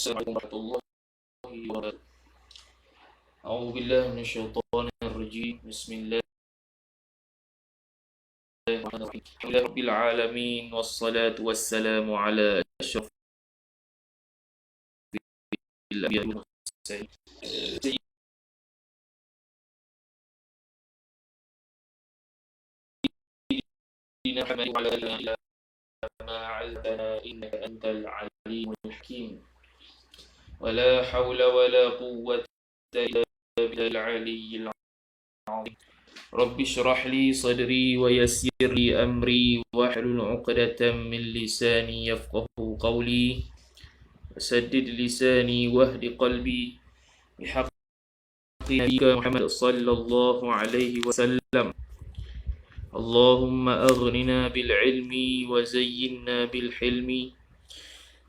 Assalamualaikum warahmatullahi wabarakatuh. A'udzu billahi minasyaitonir rajim. Bismillahirrahmanirrahim. Alhamdulillahirabbil alamin wassalatu wassalamu ala asyrafil anbiya'i wal mursalin. Sayyidina Muhammad wa ala alihi ma 'allamtana innaka antal alimul hakim. Wala haula wala quwwata illa billahil aliyyil azim. Rabbi shrah li sadri wa yassir li amri wahlul 'uqdatam min lisani yafqahu qawli wasaddid lisani wahdi qalbi bihaqqi nabiyyika Muhammad sallallahu alaihi wasallam. Allahumma aghnina bil ilmi wa zayyinna bil hilmi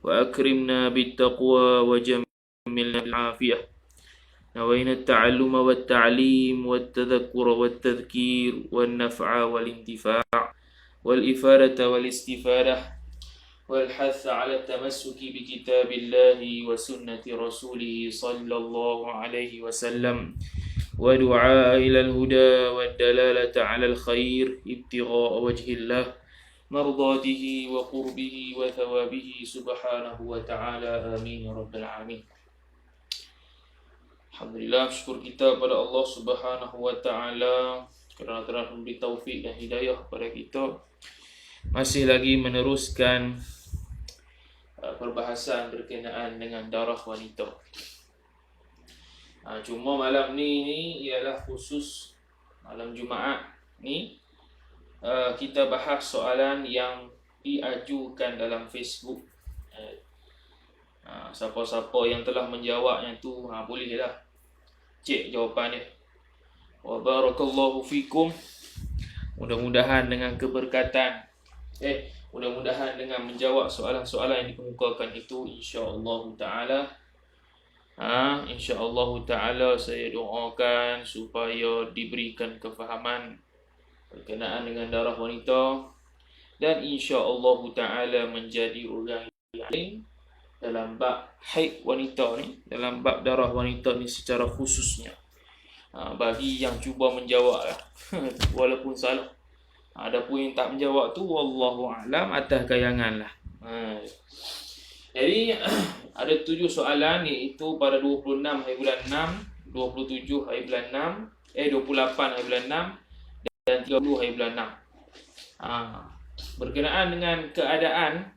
wa akrimna bit taqwa wa jammilna bil afiyah. نوينا التعلم والتعليم والتذكر والتذكير والنفع والانتفاع والإفادة والاستفادة والحث على التمسك بكتاب الله وسنة رسوله صلى الله عليه وسلم ودعاء إلى الهدى والدلالة على الخير ابتغاء وجه الله مرضاته وقربه وثوابه سبحانه وتعالى آمين يا رب العالمين. Alhamdulillah, syukur kita pada Allah Subhanahu wa taala kerana telah memberi taufik dan hidayah kepada kita. Masih lagi meneruskan perbahasan berkenaan dengan darah wanita. Cuma malam ni ialah khusus malam Jumaat ni kita bahas soalan yang diajukan dalam Facebook. Siapa-siapa yang telah menjawabnya tu bolehlah cek jawapan dia. Wa barakallahu fikum. Mudah-mudahan dengan keberkatan mudah-mudahan dengan menjawab soalan-soalan yang dikemukakan itu insya-Allah taala insya-Allah taala saya doakan supaya diberikan kefahaman berkenaan dengan darah wanita dan insya-Allah taala menjadi orang yang dalam bab haid wanita ni, dalam bab darah wanita ni secara khususnya. Bagi yang cuba menjawab lah walaupun salah. Adapun yang tak menjawab tu wallahu a'lam atas gayangan lah. Jadi ada 7 soalan, iaitu pada 26 hari bulan 6, 27 hari bulan 6, 28 hari bulan 6 dan 30 hari bulan 6. Berkenaan dengan keadaan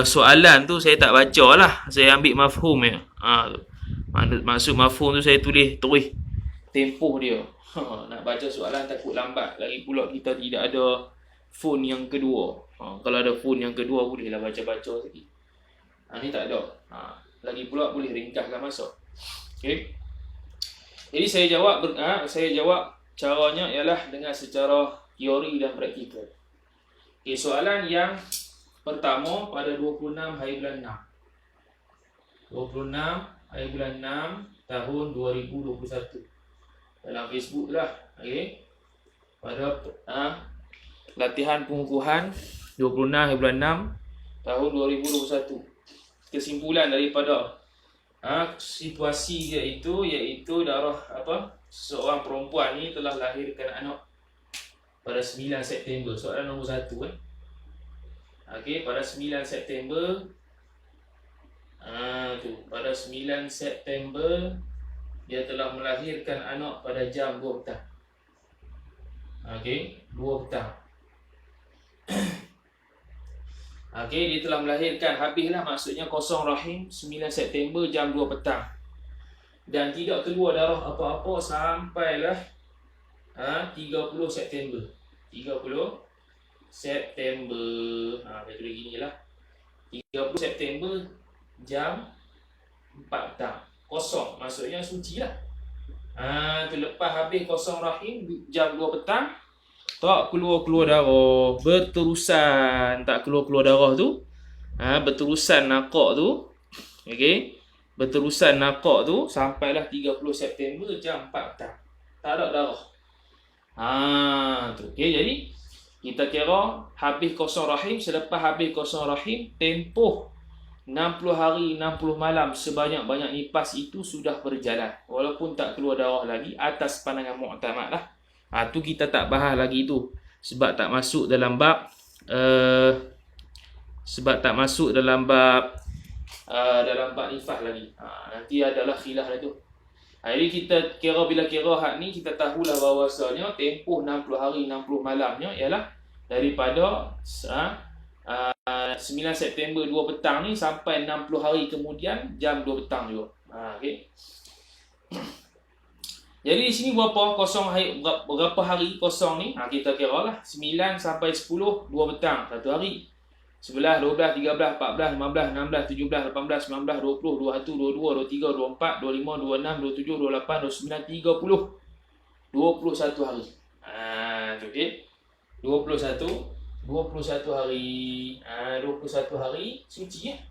soalan tu saya tak baca lah. Saya ambil mafhum ya. Maksud mafhum tu saya tulis tempoh dia. Nak baca soalan takut lambat. Lagi pula kita tidak ada phone yang kedua. Kalau ada phone yang kedua bolehlah baca-baca sikit. Ni tak ada. Lagi pula boleh ringkaskan masa. Okey. Jadi saya jawab caranya ialah dengan secara teori dan praktikal. Okey, soalan yang pertama pada 26 hari bulan 6. 26 hari bulan 6 tahun 2021. Dalam Facebook lah. Okey. Pada latihan pengukuhan 26 hari bulan 6 tahun 2021. Kesimpulan daripada situasi dia iaitu darah seorang perempuan ni telah lahirkan anak pada 9 September. Soalan nombor 1 Okey, pada 9 September pada 9 September dia telah melahirkan anak pada jam 2 petang. Okey, 2 petang. Okey, dia telah melahirkan, habislah maksudnya kosong rahim 9 September jam 2 petang. Dan tidak keluar darah apa-apa sampailah 30 September. 30 September. Saya tulis gini lah. 30 September jam 4 petang. Kosong, maksudnya suci lah. Lepas habis kosong rahim jam 2 petang, tak keluar-keluar darah. Berterusan tak keluar-keluar darah tu. Berterusan nakak tu. Okey. Berterusan nakak tu sampailah 30 September jam 4 petang. Tak ada darah. Okey, jadi kita kira habis kosong rahim, selepas habis kosong rahim tempoh 60 hari 60 malam sebanyak-banyak nifas itu sudah berjalan walaupun tak keluar darah lagi atas pandangan mu'tamad lah. Tu kita tak bahas lagi tu sebab tak masuk dalam bab dalam bab nifas lagi. Nanti adalah khilaf lah tu. Jadi kita kira bila kira hak ni kita tahulah bahawasanya tempoh 60 hari 60 malamnya ialah daripada 9 September 2 petang ni sampai 60 hari kemudian jam 2 petang juga. Okey. Jadi di sini berapa hari kosong ni? Kita kira lah 9 sampai 10 2 petang satu hari. 11, 12, 13, 14, 15, 16, 17, 18, 19, 20, 21, 22, 23, 24, 25, 26, 27, 28, 29, 30. 21 hari. Okey. 21 hari. 21 hari suci ya.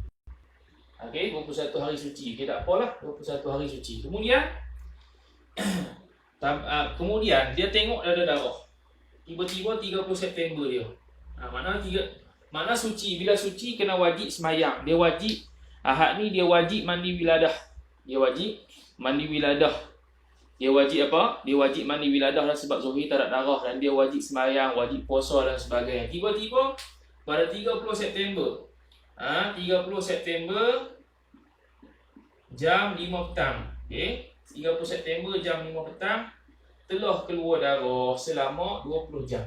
Okey, 21 hari suci. Okey, tak apalah, 21 hari suci. Kemudian dia tengok ada darah. Tiba-tiba 30 September dia. Mana suci, bila suci kena wajib semayang. Dia wajib ahad ni dia wajib mandi wiladah. Dia wajib mandi wiladah. Dia wajib apa? Dia wajib mandi wiladah lah sebab zuhur tak ada darah dan dia wajib semayang, wajib puasa dan sebagainya. Tiba-tiba pada 30 September. 30 September jam 5 petang. Okey. 30 September jam 5 petang telah keluar darah selama 20 jam.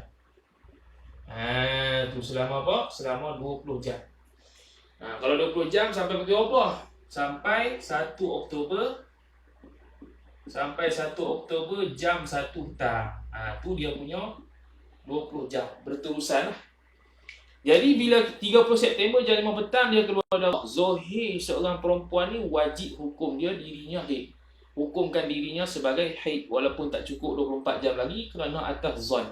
Tu selama apa? Selama 20 jam. Kalau 20 jam sampai pukul apa? Sampai 1 Oktober. Sampai 1 Oktober jam 1 petang. Tu dia punya 20 jam berterusan lah. Jadi bila 30 September jam 5 petang dia keluar darah. Zuhir seorang perempuan ni wajib hukum dia dirinya haid. Hukumkan dirinya sebagai haid walaupun tak cukup 24 jam lagi kerana atas zon.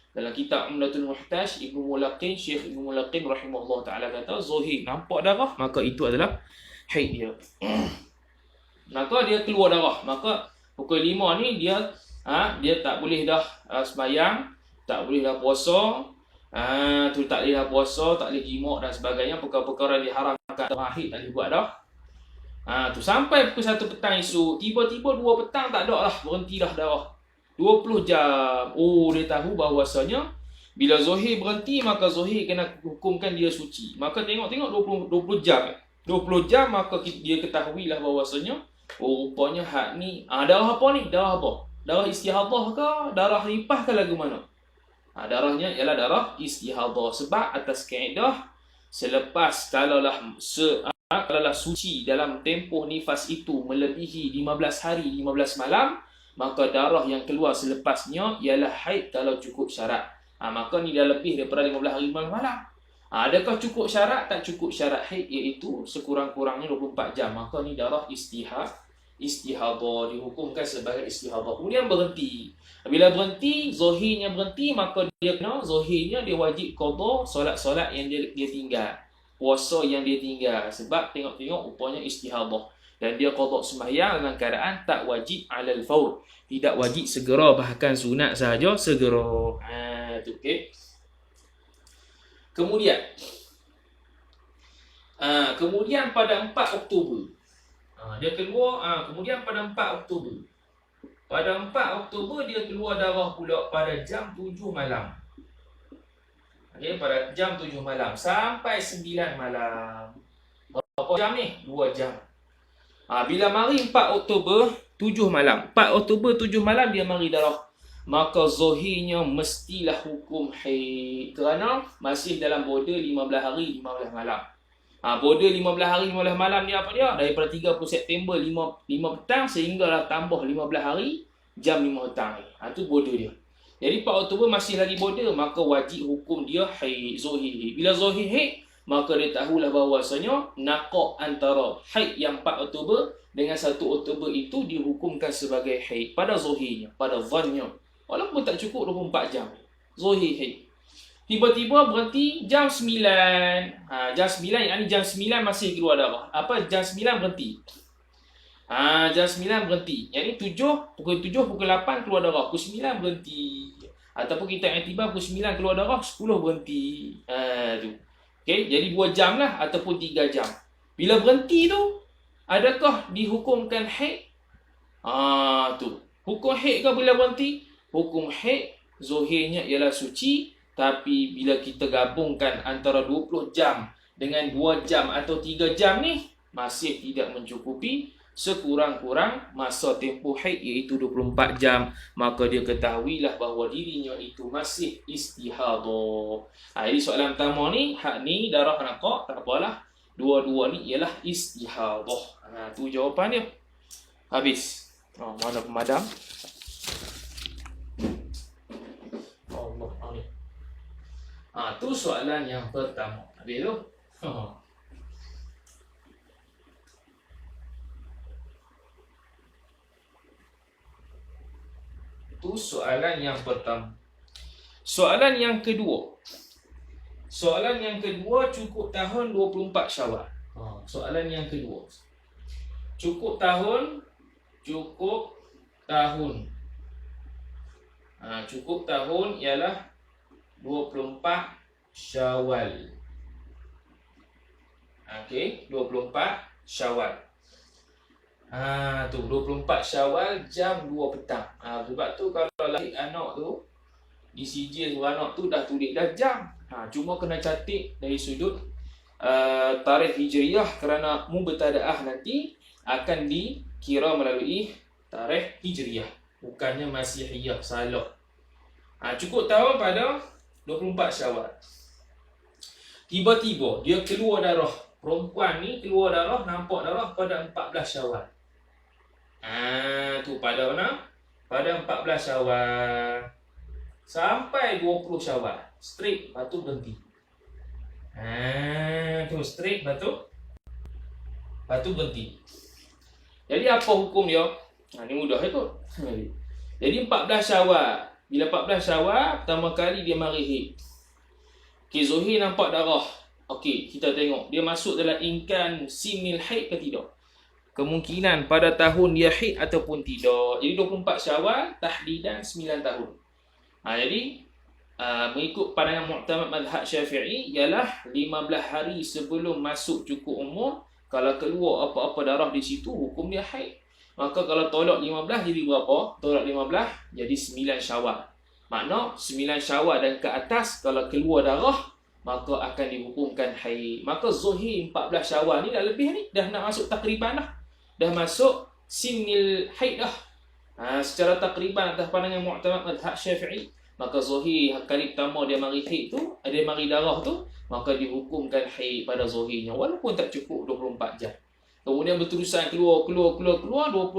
Dalam kitab Umdatul Muhtaj, Syekh Ibnu Mulaqin rahimahullah ta'ala kata, zuhir nampak darah, maka itu adalah haid dia. Maka dia keluar darah. Maka pukul 5 ni dia tak boleh dah sembahyang, tak boleh dah puasa, tak boleh dah puasa, tak boleh jimat dan sebagainya, perkara-perkara yang diharamkan dalam haid tak boleh buat dah. Tu sampai pukul 1 petang esok, tiba-tiba 2 petang tak ada lah, berhenti dah darah. 20 jam. Dia tahu bahawasanya bila zuhir berhenti maka zuhir kena hukumkan dia suci. Maka tengok 20 jam. 20 jam maka dia ketahuilah bahawasanya rupanya hak ni darah apa ni? Darah apa? Darah istihadah ke? Darah nifas ke lagu mana? Darahnya ialah darah istihadah sebab atas kaedah selepas kalaulah suci dalam tempoh nifas itu melebihi 15 hari 15 malam, maka darah yang keluar selepasnya ialah haid kalau cukup syarat. Maka ni dah lebih daripada 15 hari 15 malam. Adakah cukup syarat? Tak cukup syarat haid iaitu sekurang-kurangnya 24 jam. Maka ni darah istihadah dihukumkan sebagai istihadah. Kemudian berhenti. Bila berhenti, zuhirnya berhenti, maka zuhirnya dia wajib qada solat-solat yang dia tinggal. Puasa yang dia tinggal. Sebab tengok-tengok rupanya istihadah. Dan dia qada sembahyang dalam keadaan tak wajib alal faur. Tidak wajib segera, bahkan sunat sahaja segera. Tu okey. Kemudian pada 4 Oktober dia keluar. Kemudian pada 4 Oktober. Pada 4 Oktober dia keluar darah pula pada jam 7 malam. Okey, pada jam 7 malam sampai 9 malam. Berapa jam ni? 2 jam. Bila mari 4 Oktober 7 malam. 4 Oktober 7 malam dia mari darah. Maka zuhirnya mestilah hukum haid. Kerana masih dalam border 15 hari 15 malam. Border 15 hari 15 malam ni apa dia? Daripada 30 September 5 petang sehinggalah tambah 15 hari jam 5 petang. Tu border dia. Jadi 4 Oktober masih lagi border, maka wajib hukum dia haid, zuhir. Bila zuhir haid, maka dia tahulah bahawasanya naqah antara haid yang 4 Oktober dengan 1 Oktober itu dihukumkan sebagai haid pada zuhirnya, pada zannya. Walaupun tak cukup 24 jam. Zuhir haid. Tiba-tiba berhenti jam 9. Jam 9, yakni jam 9 masih keluar darah. Jam 9 berhenti. Jam 9 berhenti. Yakni pukul 7, pukul 8 keluar darah. Pukul 9 berhenti. Ataupun kita iktibar pukul 9 keluar darah, 10 berhenti. Tu. Okay, jadi 2 jam lah ataupun 3 jam. Bila berhenti tu, adakah dihukumkan haid? Tu. Hukum haid ke bila berhenti? Hukum haid zohirnya ialah suci, tapi bila kita gabungkan antara 20 jam dengan 2 jam atau 3 jam ni, masih tidak mencukupi. Sekurang-kurang masa tempoh haid iaitu 24 jam, maka dia ketahuilah bahawa dirinya itu masih istihadah. Jadi soalan pertama ni, hak ni darah nakak, tak apalah. Dua-dua ni ialah istihadah. Tu jawapan dia. Habis. Mana pemadam? Allah, ni. Tu soalan yang pertama. Habis tu. Itu soalan yang pertama. Soalan yang kedua. Soalan yang kedua, cukup tahun 24 Syawal. Soalan yang kedua. Cukup tahun. Cukup tahun ialah 24 Syawal. Okey, 24 Syawal. Tu 24 Syawal jam 2 petang. Sebab tu kalau lahir anak tu, di sijil anak tu dah tulis dah jam. Cuma kena catik dari sudut tarikh Hijriah, kerana mubtadaah nanti akan dikira melalui tarikh Hijriah, bukannya Masihiyah, salah. Cukup tahun pada 24 Syawal. Tiba-tiba dia keluar darah. Perempuan ni keluar darah, nampak darah pada 14 Syawal. Tu pada mana? Pada 14 Syawal sampai 20 Syawal. Straight, lepas tu berhenti. Tu straight, lepas tu berhenti. Jadi apa hukum dia? Ni mudah ikut. Jadi 14 Syawal. Bila 14 Syawal, pertama kali dia mari haid. Okey, Zuhir nampak darah. Okey, kita tengok dia masuk dalam ingkan simil haid ke tidak. Kemungkinan pada tahun dia haid ataupun tidak. Jadi 24 Syawal tahdidan 9 tahun. Jadi mengikut pandangan mu'tamad mazhab Syafi'i ialah 15 hari sebelum masuk cukup umur. Kalau keluar apa-apa darah di situ, hukum dia haid. Maka kalau tolak 15 jadi berapa? Tolak 15 jadi 9 Syawal. Makna 9 Syawal dan ke atas kalau keluar darah, maka akan dihukumkan haid. Maka Zuhir 14 Syawal ni dah lebih ni, dah nak masuk takriban dah. Dah masuk sinil haid dah. Secara takriban atas pandangan mu'tamad mazhab Syafi'i, maka Zuhir kali pertama dia mari haid tu, dia mari darah tu, maka dihukumkan haid pada Zuhirnya walaupun tak cukup 24 jam. Kemudian berterusan keluar 20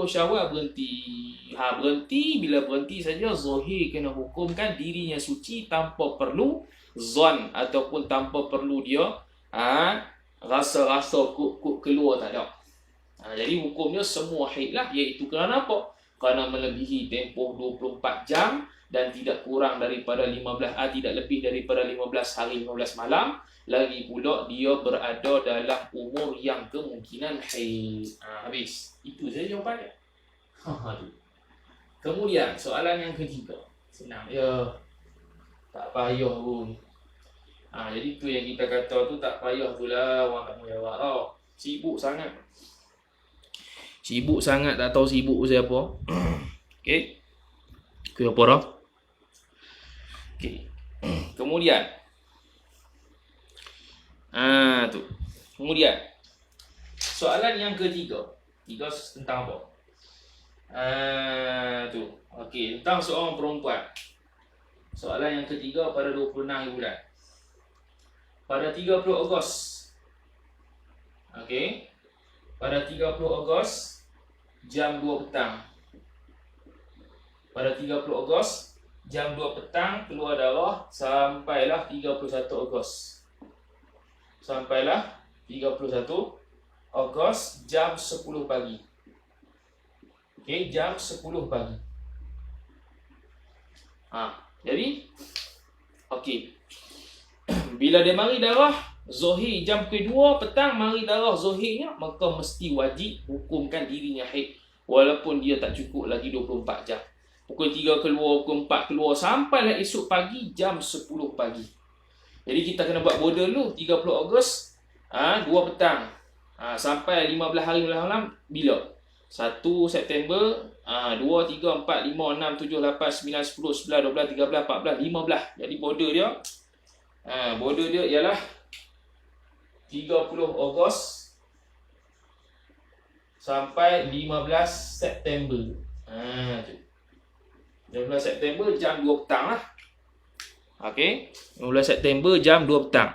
Syawal berhenti. Bila berhenti saja Zuhir kena hukumkan dirinya suci tanpa perlu zon ataupun tanpa perlu dia rasa-rasa kuk keluar, tak ada. Jadi hukumnya semua haid lah, iaitu kerana apa? Kerana melebihi tempoh 24 jam dan tidak kurang daripada 15 tidak lebih daripada 15 hari 15 malam. Lagi pula dia berada dalam umur yang kemungkinan haid. Habis. Itu saja jawapannya. Kemudian soalan yang ketiga. Senang ya. Tak payah pun. Jadi tu yang kita kata tu tak payah tu lah orang tak mau jawab tau. Sibuk sangat. Sibuk sangat, tak tahu sibuk siapa. Okey. Okey apa dah? Okey. Kemudian tu. Kemudian soalan yang ketiga. Tiga tentang apa? Tu. Okey, tentang seorang perempuan. Soalan yang ketiga pada 26 bulan. Pada 30 Ogos. Okey. Pada 30 Ogos jam 2 petang. Pada 30 Ogos jam 2 petang keluar darah sampailah 31 Ogos. Sampailah 31 Ogos jam 10 pagi. Okey, jam 10 pagi. Jadi okey. Bila dia mari darah Zuhir jam kedua petang mari darah Zuhirnya, maka mesti wajib hukumkan dirinya haid walaupun dia tak cukup lagi 24 jam. Pukul 3 keluar, pukul 4 keluar sampailah esok pagi jam 10 pagi. Jadi kita kena buat border dulu 30 Ogos 2 petang. Sampai 15 hari 15 malam bila? 1 September, 2, 3, 4, 5, 6, 7, 8, 9, 10, 11, 12, 13, 14, 15. Jadi border dia ialah 30 Ogos sampai 15 September. Tu. 15 September jam 2 petang lah. Okey, 15 September jam 2 petang.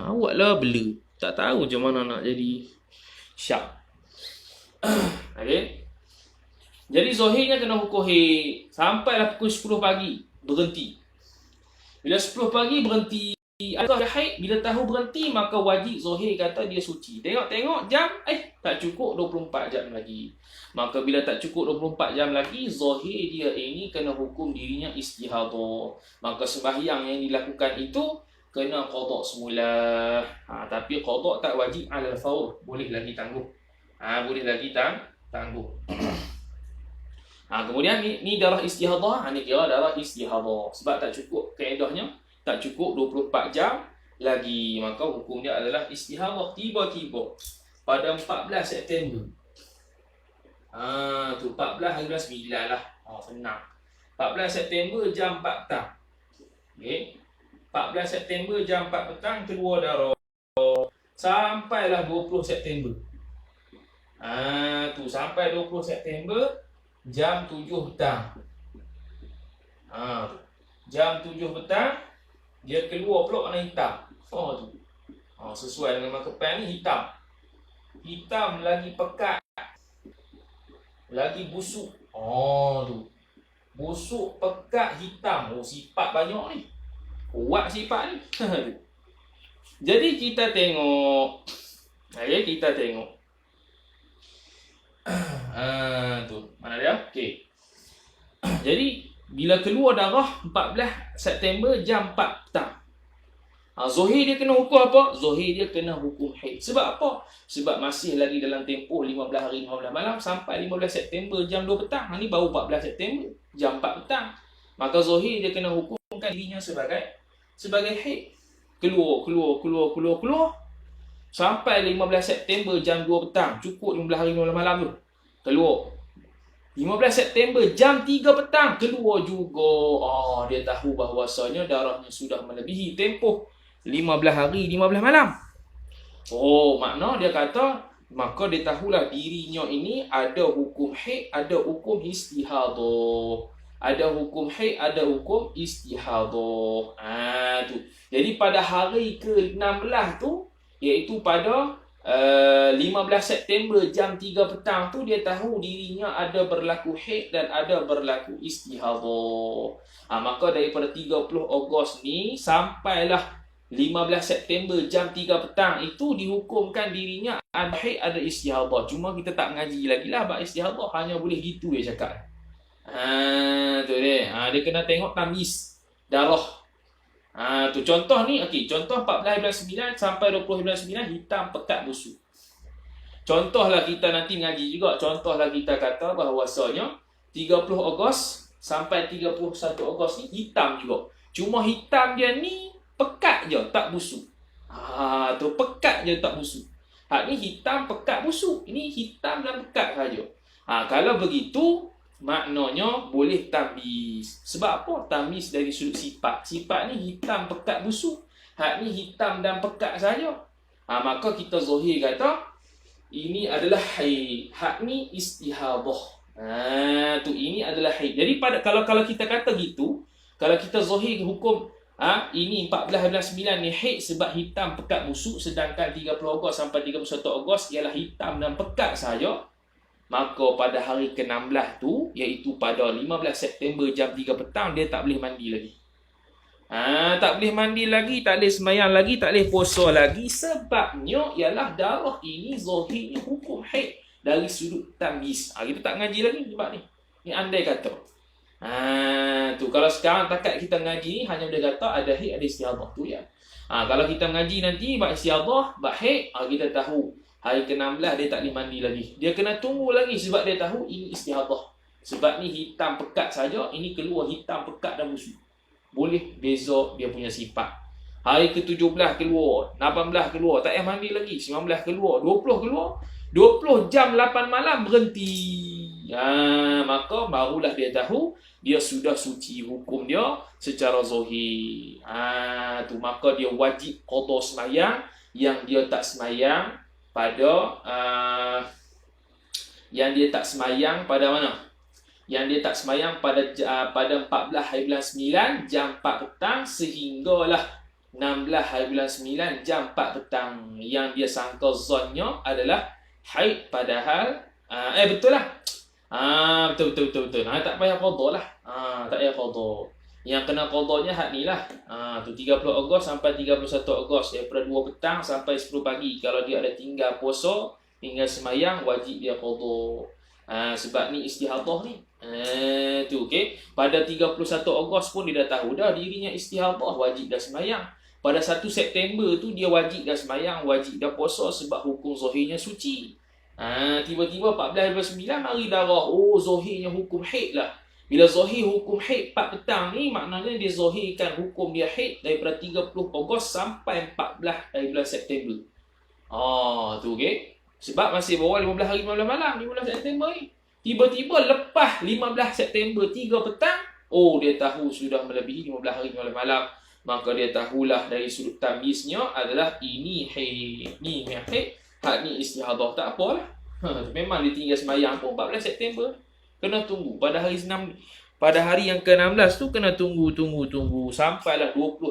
Awaklah bela. Tak tahu macam mana nak jadi syak. Okey. Jadi Zohirnya kena hukum hei sampailah pukul 10 pagi berhenti. Bila 10 pagi berhenti atau haid, bila tahu berhenti maka wajib Zohir kata dia suci. Tengok jam, tak cukup 24 jam lagi. Maka bila tak cukup 24 jam lagi, Zohir dia ini kena hukum dirinya istihadah. Maka sembahyang yang dilakukan itu kena qada semula. Tapi qada tak wajib alal faur, boleh lagi tangguh. Boleh lagi tangguh. Kemudian ni darah istihadah, ni kira darah istihadah. Sebab tak cukup kaedahnya, tak cukup 24 jam lagi, maka hukumnya adalah istihadah. Tiba-tiba pada 14 September. Tu 14 hari bulan 9 lah. Senang. 14 September jam 4 petang. Okey. 14 September jam 4 petang keluar darah. Sampailah 20 September. Tu sampai 20 September jam 7 petang. Jam 7 petang dia keluar pula warna hitam. Tu. Sesuai dengan markepan ni hitam. Hitam lagi pekat. Lagi busuk. Tu. Busuk, pekat, hitam. Sifat banyak ni. Kuat sifat ni. Jadi kita tengok. Kita tengok. Tu. Mana dia? Okey. Jadi bila keluar darah 14 September jam 4 petang. Zohir dia kena hukum apa? Zohir dia kena hukum haid. Sebab apa? Sebab masih lagi dalam tempoh 15 hari 15 malam sampai 15 September jam 2 petang. Ni baru 14 September jam 4 petang. Maka Zohir dia kena hukumkan dirinya sebagai haid. Keluar. Sampai 15 September jam 2 petang. Cukup 15 hari 15 malam tu. Keluar. 15 September jam 3 petang keluar juga. Dia tahu bahawasanya darahnya sudah melebihi tempoh 15 hari 15 malam. Makna dia kata, maka dia tahulah dirinya ini ada hukum haid, ada hukum istihadah. Ada hukum haid, ada hukum istihadah. Tu. Jadi pada hari ke-16 tu, iaitu pada 15 September jam 3 petang tu, dia tahu dirinya ada berlaku haid dan ada berlaku istihadah. Maka daripada 30 Ogos ni sampailah 15 September jam 3 petang itu dihukumkan dirinya ada haid, ada istihadah. Cuma kita tak mengaji lagi lah bab istihadah, hanya boleh gitu dia cakap. Tu dia. Dia kena tengok tamis darah. Tu contoh ni, contoh 14 bulan 9 sampai 20 bulan 9 hitam pekat busuk. Contohlah kita nanti mengaji juga. Contohlah kita kata bahawasanya 30 Ogos sampai 31 Ogos ni hitam juga. Cuma hitam dia ni pekat je, tak busuk. Tu pekat je, tak busuk. Ni hitam pekat busuk. Ini hitam dan pekat saja. Kalau begitu maknanya boleh tamis. Sebab apa? Tamis dari sudut sifat. Sifat ni hitam, pekat, busuk. Ni hitam dan pekat saja. Maka kita Zohir kata ini adalah haid. Ni istihadah. Tu ini adalah haid. Jadi kalau kita kata gitu, kalau kita Zohir hukum ini 14 bulan 9 ni haid sebab hitam, pekat, busuk, sedangkan 30 Ogos sampai 31 Ogos ialah hitam dan pekat saja. Maka pada hari ke-16 tu, iaitu pada 15 September jam 3 petang, dia tak boleh mandi lagi. Tak boleh mandi lagi, tak boleh sembahyang lagi, tak boleh puasa lagi. Sebabnya ialah darah ini Zohirnya hukum haid dari sudut tamis. Kita tak ngaji lagi sebab ni. Ni andai kata. Tu kalau sekarang takat kita ngaji ni hanya boleh kata ada haid, ada istihadah tu ya. Kalau kita mengaji nanti bab istihadah, bab haid, kita tahu hari ke-16 dia tak boleh mandi lagi. Dia kena tunggu lagi sebab dia tahu ini istihadah. Sebab ni hitam pekat saja, ini keluar hitam pekat dan busuk. Boleh beza dia punya sifat. Hari ke-17 keluar, 18 keluar, tak payah mandi lagi, 19 keluar, 20 keluar, 20 jam 8 malam berhenti. Maka barulah dia tahu dia sudah suci, hukum dia secara zahir. Maka dia wajib qada sembahyang yang dia tak sembahyang pada mana? Yang dia tak sembahyang pada 14 hari bulan 9 jam 4 petang sehinggalah 16 hari bulan 9 jam 4 petang, yang dia sangka zonnya adalah haid, padahal betul lah. Betul. Tak payah qada lah. Tak payah qada. Yang kena qadanya hak ni lah. 30 Ogos sampai 31 Ogos, daripada 2 petang sampai 10 pagi. Kalau dia ada tinggal puasa, tinggal sembahyang, wajib dia qada. Sebab ni istihadah ni. Okey. Pada 31 Ogos pun dia dah tahu dah dirinya istihadah, wajib dah sembahyang. Pada 1 September tu dia wajib dah sembahyang, wajib dah puasa sebab hukum zahirnya suci. Tiba-tiba 14/9 mari darah. Zahirnya hukum haid lah. Bila zahir hukum haid 4 petang ni, maknanya dia zahirkan hukum dia haid daripada 30 Ogos sampai 14 hari bulan September. Tu okey. Sebab masih bawah 15 hari 15 malam 15 September ni. Tiba-tiba lepas 15 September 3 petang, dia tahu sudah melebihi 15 hari 15 malam. Maka dia tahulah dari sudut tamyiznya adalah ini haid, ni haid, hak ni istihadah, tak apalah. Memang dia tinggal sembahyang pun 14 September. Kena tunggu pada hari yang ke-16 tu kena tunggu sampailah 20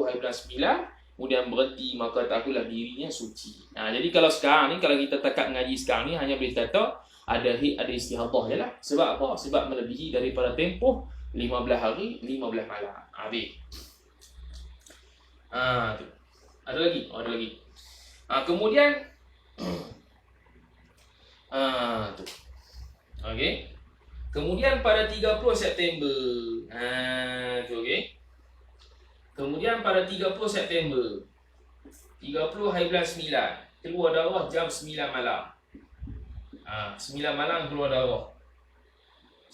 hari bulan 9, kemudian berhenti, maka tahulah dirinya suci. Jadi kalau sekarang ni, kalau kita takat mengaji sekarang ni, hanya boleh kata ada haid, ada istihadah je lah. Sebab apa? Sebab melebihi daripada tempoh 15 hari 15 malam. Habis. Tu. Ada lagi. Kemudian tu. Okey. Kemudian pada 30 September. Tu okey. Kemudian pada 30 September 30 hari bulan 9 keluar darah jam 9 malam. 9 malam keluar darah.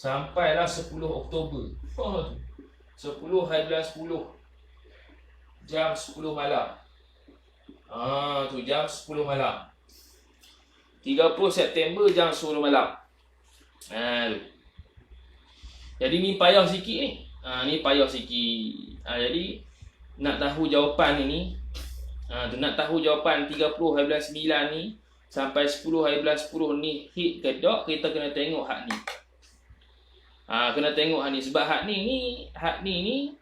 Sampailah 10 Oktober. 10 hari bulan 10 jam 10 malam. Tu jam 10 malam. 30 September jam 10 malam. Jadi ni payah sikit ni. Jadi nak tahu jawapan ni, nak tahu jawapan 30 hari bulan 9 ni sampai 10 hari bulan 10 ni hit ke tak, kita kena tengok hak ni. Kena tengok hak ni sebab hak ni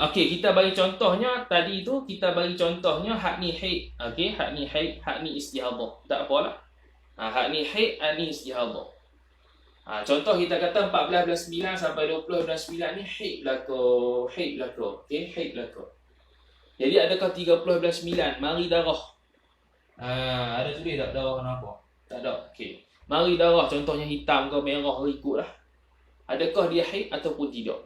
okey, kita bagi contohnya tadi tu, kita bagi contohnya hak ni haid. Okey, hak ni haid, hak ni istihadah. Tak apalah. Hak ni haid, hak ni istihadah. Contoh kita kata 14 bulan 9 sampai 20 bulan 9 ni haid belaka. Okey, haid belaka. Jadi adakah 30 bulan 9 mari darah? Ada tulis tak darah kenapa? Tak ada. Okey. Mari darah contohnya hitam ke merah ikutlah. Adakah dia haid ataupun tidak?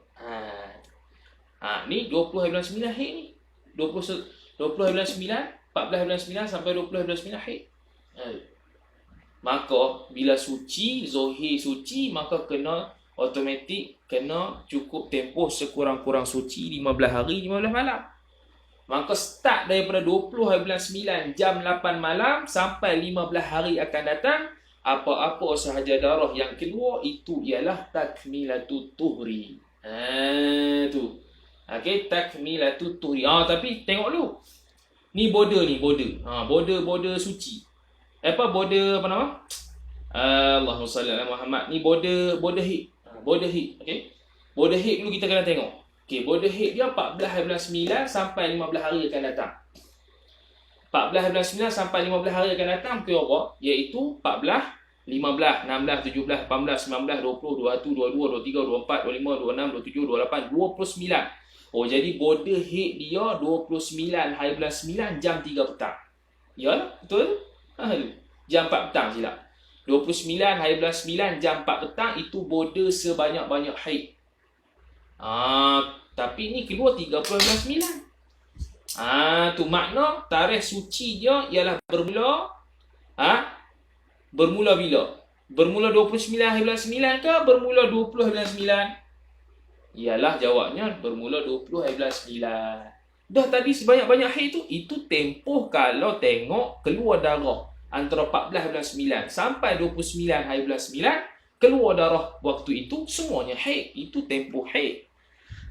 Ni 20 hari bulan 9 haid ni. 20 hari bulan 9, 14 bulan 9 sampai 20 hari bulan 9 haid. Maka bila suci, zahir suci, maka kena automatik kena cukup tempoh sekurang-kurang suci 15 hari 15 malam. Maka start daripada 20 hari bulan 9 jam 8 malam sampai 15 hari akan datang, apa-apa sahaja darah yang keluar itu ialah takmilatut tuhri. Tu. Okey, takmilatut tuhri. Tapi tengok dulu. Ni border. Border suci. Border apa nama? Allahumma salli ala Muhammad. Ni border haid. Border haid, okey. Border haid dulu kita kena tengok. Okey, border haid dia 14 hari bulan 9 sampai 15 hari akan datang. 14 hari bulan 9 sampai 15 hari akan datang ke apa? Iaitu 14, 15, 16, 17, 18, 19, 20, 21, 22, 23, 24, 25, 26, 27, 28, 29. Jadi border haid dia 29 hari bulan 9 jam 3 petang. Ya, betul? Jam 4 petang silap. 29 hari bulan 9 jam 4 petang itu border sebanyak-banyak haid. Tapi ni keluar 30 bulan 9. Tu makna tarikh suci dia ialah bermula bila? Bermula 29 hari bulan 9 ke bermula 20 hari bulan 9? Ialah jawabnya bermula 20 hari bulan Dah tadi sebanyak-banyak haid itu tempoh kalau tengok keluar darah antara 14 bulan 9 sampai 29 hari bulan 9, keluar darah waktu itu semuanya haid. Itu tempoh haid.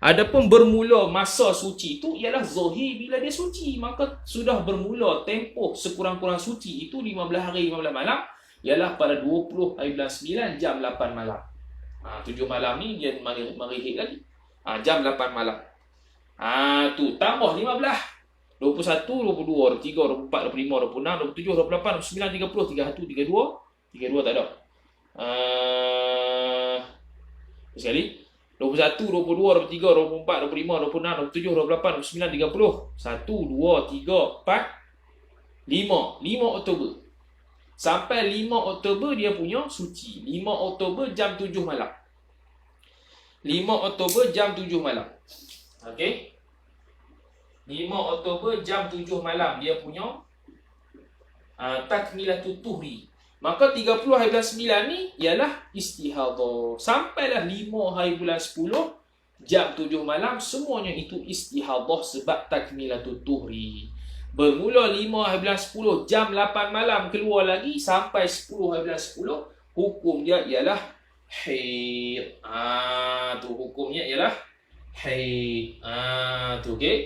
Adapun bermula masa suci itu ialah zahir bila dia suci, maka sudah bermula tempoh sekurang-kurang suci itu 15 hari 15 malam ialah pada 20 hari bulan 9 jam 8 malam. 7 malam ni dia merihik lagi. Jam 8 malam. Tu tambah 15. 21, 22, 23, 24, 25, 26, 27, 28, 29, 30, 31, 32 tak ada. Sekali. 21, 22, 23, 24, 25, 26, 27, 28, 29, 30. 1, 2, 3, 4, 5. 5 Oktober. Sampai 5 Oktober dia punya suci. 5 Oktober jam 7 malam. 5 Oktober jam 7 malam. Okey. 5 Oktober jam 7 malam dia punya takmilatut tuhri. Maka 30 hari bulan 9 ni ialah istihadah. Sampailah 5 hari bulan 10 jam 7 malam semuanya itu istihadah sebab takmilatut tuhri. Bermula 5 hari bulan 10 jam 8 malam keluar lagi sampai 10 hari bulan 10 hukum dia ialah haid. Tu hukumnya ialah haid. Tu okey.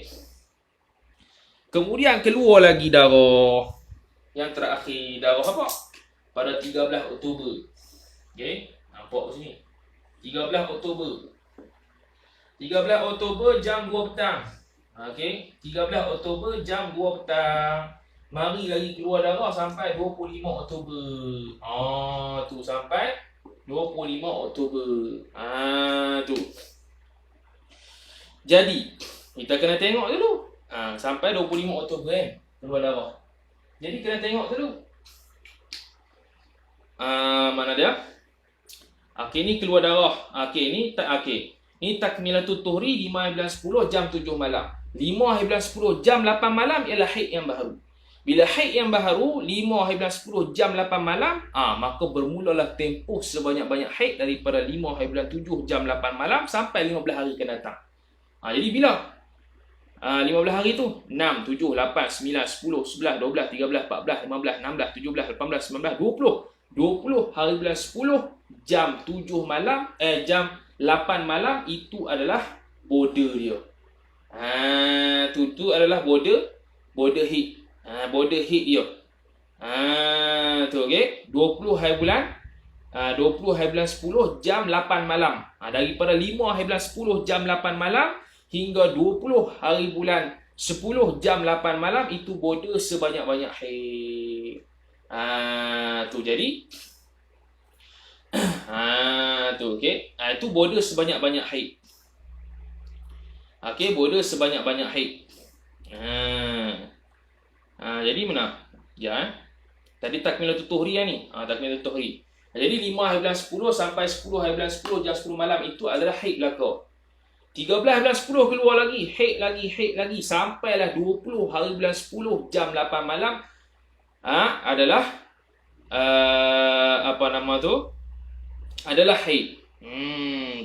Kemudian keluar lagi darah. Yang terakhir darah apa? Pada 13 Oktober. Okey, nampak sini. 13 Oktober. 13 Oktober jam 2 petang. Okey, 13 Oktober jam 2 petang. Mari lagi keluar darah sampai 25 Oktober. Tu sampai 25 Oktober. Tu. Jadi, kita kena tengok dulu. Sampai 25 Oktober keluar darah. Jadi kena tengok dulu. Mana dia? Okey, ni keluar darah. Okey, ni Ni takmilatut tuhri 5 hari bulan 10 jam 7 malam. 5 hari bulan 10 jam 8 malam ialah haid yang baharu. Bila haid yang baharu 5 hari bulan 10 jam 8 malam, maka bermulalah tempoh sebanyak-banyak haid daripada 5 hari bulan 7 jam 8 malam sampai 15 hari akan datang. Jadi bila 15 hari tu 6, 7, 8, 9, 10, 11, 12, 13, 14, 15, 16, 17, 18, 19, 20. 20 hari bulan 10 jam 7 malam jam 8 malam itu adalah border dia. Tu adalah border hit. Border hit dia. Tu okey. 20 hari bulan 10 jam 8 malam. Daripada 5 hari bulan 10 jam 8 malam hingga 20 hari bulan 10 jam 8 malam itu border sebanyak-banyak haid. Tu jadi tu okey. Itu border sebanyak-banyak haid. Okey, border sebanyak-banyak haid. Jadi mana? Ya. Tadi takmilatut tuhri ni. Takmilatut tuhri. Jadi 5 hari bulan 10 sampai 10 hari bulan 10 jam 10 malam itu adalah haid belaka. 13 bulan 10 keluar lagi, haid lagi sampailah 20 hari bulan 10 jam 8 malam adalah apa nama tu? Adalah haid.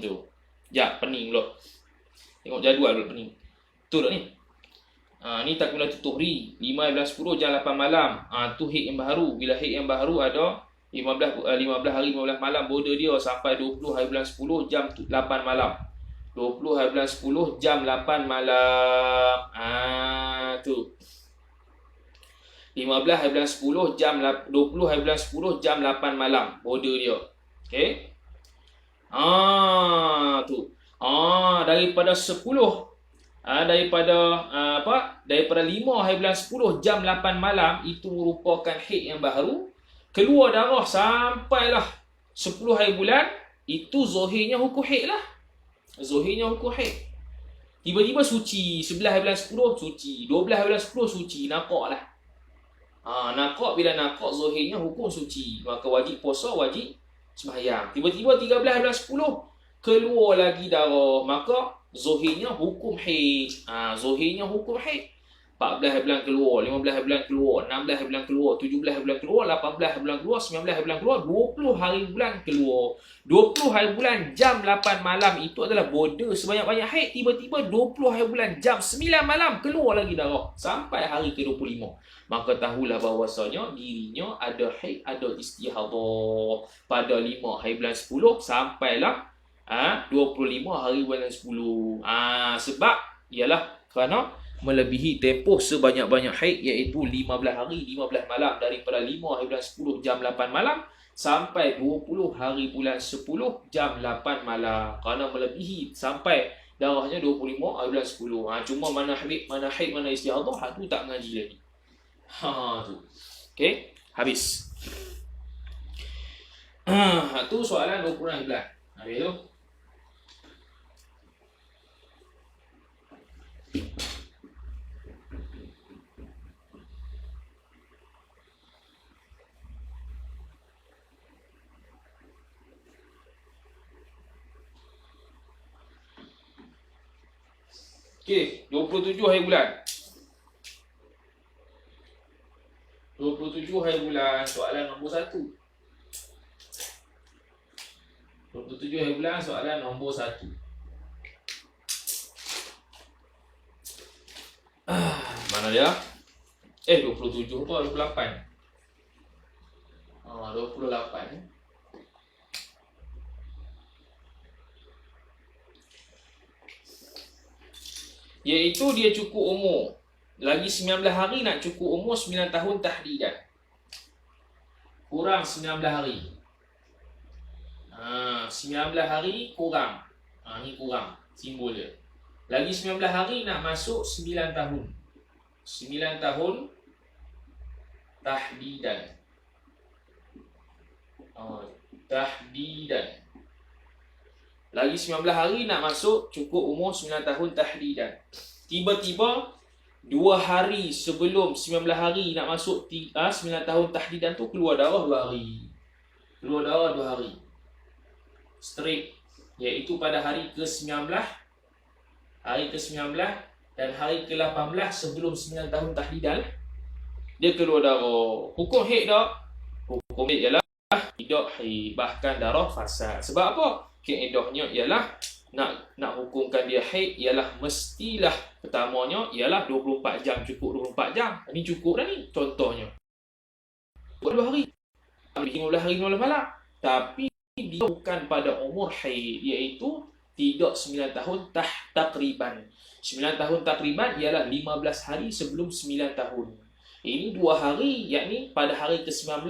Tu. Ya, pening pula. Tengok jadual pula pening. Tu dah ni. Ni takmilatut tuhri 5 hari bulan 10 jam 8 malam. Tu haid yang baharu. Bila haid yang baharu ada 15 hari 15 malam border dia sampai 20 hari bulan 10 jam 8 malam. 20 hari bulan 10 jam 8 malam. Tu. 15 hari bulan 10 jam 20 hari bulan 10 jam 8 malam border dia. Okey. Tu. Daripada 10 daripada 5 hari bulan 10 jam 8 malam itu merupakan haid yang baharu. Keluar darah sampailah 10 hari bulan itu zahirnya hukum haid lah. Zahirnya hukum haid. Tiba-tiba suci, 11 hari bulan 10 suci, 12 hari bulan 10 suci, nampak lah. Nakak bila nakak zahirnya hukum suci, maka wajib puasa, wajib sembahyang. Tiba-tiba 13 hari bulan 10 keluar lagi darah, maka zahirnya hukum haid. Zahirnya hukum haid. 14 hari bulan keluar, 15 hari bulan keluar, 16 hari bulan keluar, 17 hari bulan keluar, 18 hari bulan keluar, 19 hari bulan keluar, 20 hari bulan keluar. 20 hari bulan jam 8 malam itu adalah border sebanyak-banyak haid. Tiba-tiba 20 hari bulan jam 9 malam keluar lagi darah sampai hari ke-25. Maka tahulah bahawasanya dirinya ada haid, ada istihadah pada 5 hari bulan 10 sampailah 25 hari bulan 10. Sebab ialah kerana melebihi tempoh sebanyak-banyak haid, iaitu 15 hari 15 malam, daripada 5 hari bulan 10 jam 8 malam sampai 20 hari bulan 10 jam 8 malam. Kerana melebihi sampai darahnya 25 hari bulan 10. Cuma mana haid mana istihadah tu tak mengaji lagi. Tu. Okey, habis. Tu soalan 20 hari bulan. Habis tu. Okey, 27 hari bulan. 27 hari bulan, soalan nombor 1. 27 hari bulan, soalan nombor 1. Mana dia? 27 tu 28. 28. Iaitu dia cukup umur. Lagi 19 hari nak cukup umur 9 tahun tahdidan. Kurang 19 hari. 19 hari kurang. Ni kurang. Simbol dia. Lagi 19 hari nak masuk 9 tahun. 9 tahun tahdidan. Tahdidan. Lagi 19 hari nak masuk cukup umur 9 tahun tahdidan. Tiba-tiba 2 hari sebelum 19 hari nak masuk 9 tahun tahdidan tu keluar darah 2 hari. Keluar darah 2 hari. Straight. Iaitu pada hari ke-19. Hari ke-19 dan hari ke-18 sebelum 9 tahun tahdidan. Dia keluar darah. Hukum haid tak? Hukum haid ialah tidak haid. Bahkan darah fasad. Sebab apa? Kaedahnya ialah nak hukumkan dia haid ialah mestilah pertamanya ialah 24 jam, cukup 24 jam. Ini cukup dah ni contohnya. 2 hari. 15 hari 15 malam. Tapi dia bukan pada umur haid, iaitu tidak 9 tahun takriban. 9 tahun takriban ialah 15 hari sebelum 9 tahun. Ini 2 hari, yakni pada hari ke-19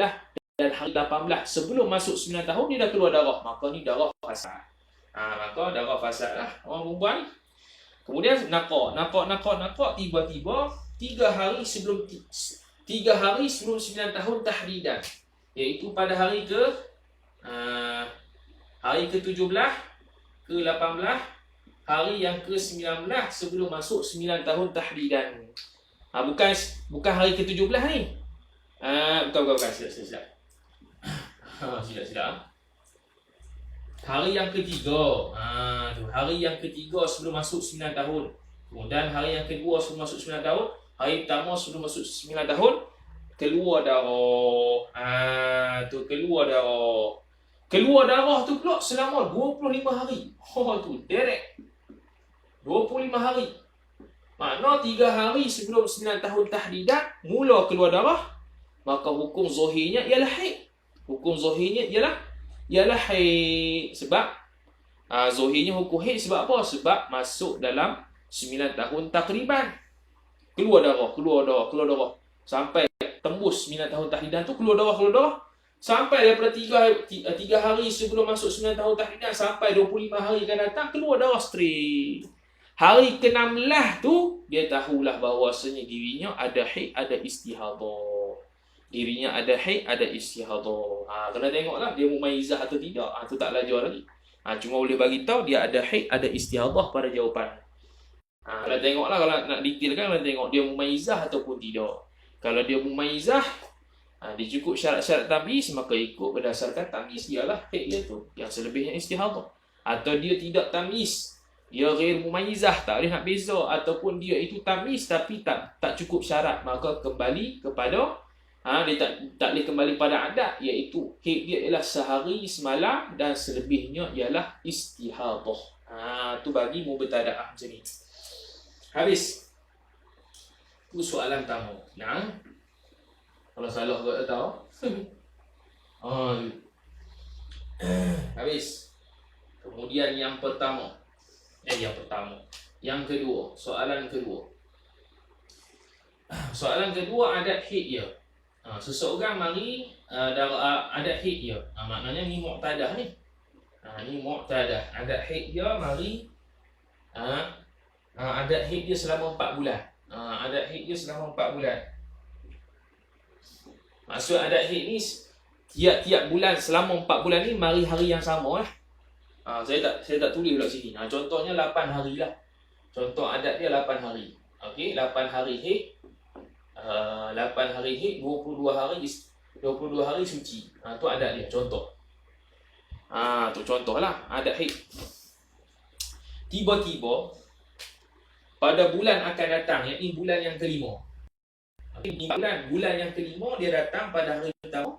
dan hari 18 sebelum masuk 9 tahun dia dah keluar darah. Maka ni darah fasad. Maka darah fasad lah orang perempuan ni. Kemudian nakak tiba-tiba 3 hari sebelum 9 tahun tahdidan, iaitu pada hari ke-17, ke-18, hari yang ke-19 sebelum masuk 9 tahun tahdidan. Bukan hari ke-17 ni. Bukan. Silap. Silap. Hari yang ketiga. Hari yang ketiga sebelum masuk 9 tahun. Kemudian hari yang kedua sebelum masuk 9 tahun. Hari pertama sebelum masuk 9 tahun. Keluar darah. Keluar darah. Keluar darah tu pula selama 25 hari. Tu direct. 25 hari. Makna 3 hari sebelum 9 tahun tahdidan mula keluar darah. Maka hukum zahirnya ialah haid. Hukum zahirnya ialah haid. Sebab zahirnya hukum haid sebab apa? Sebab masuk dalam 9 tahun takriban. Keluar darah. Sampai tembus 9 tahun tahdidan tu keluar darah. Sampai daripada 3 hari sebelum masuk 9 tahun tahdidan sampai 25 hari akan datang keluar darah straight. Hari ke-16 tu dia tahulah bahawasanya dirinya ada haid, ada istihadah. Dirinya ada haid, ada istihadah. Kena tengoklah dia mumaizah atau tidak. Tu tak belajar lagi. Cuma boleh bagi tahu dia ada haid, ada istihadah pada jawapan. Kalau tengoklah, kalau nak detailkan, kalau tengok dia mumaizah ataupun tidak. Kalau dia mumaizah, dia cukup syarat-syarat tamyiz, maka ikut berdasarkan tamyiz ialah haid dia tu. Yang selebihnya istihadah. Atau dia tidak tamyiz, Dia ghair mumayyizah, tak boleh nak beza, ataupun dia itu tamyiz tapi tak cukup syarat, maka kembali kepada dia tak boleh kembali pada adat, iaitu haid dia ialah sehari semalam dan selebihnya ialah istihadah. Tu bagi mubtada'ah macam ni. Habis. Tu soalan pertama. Nah. Kalau salah kau tak tahu. Habis. Kemudian yang kedua, soalan kedua. Soalan kedua, adat haid dia. Seseorang mari adat haid dia. Maknanya ni muqtadah ni. Ni muqtadah. Adat haid dia mari adat haid dia selama 4 bulan. Adat haid dia selama 4 bulan. Maksud adat haid ni tiap-tiap bulan selama 4 bulan ni mari hari yang sama lah. Saya tak tulis pula sini. Contohnya 8 hari lah. Contoh adat dia 8 hari. Okey, 8 hari haid. 8 hari haid, 22 hari suci. Tu adat dia, contoh. Tu contohlah adat haid. Tiba-tiba pada bulan akan datang, iaitu bulan yang kelima. Okey, bulan yang kelima dia datang pada hari pertama.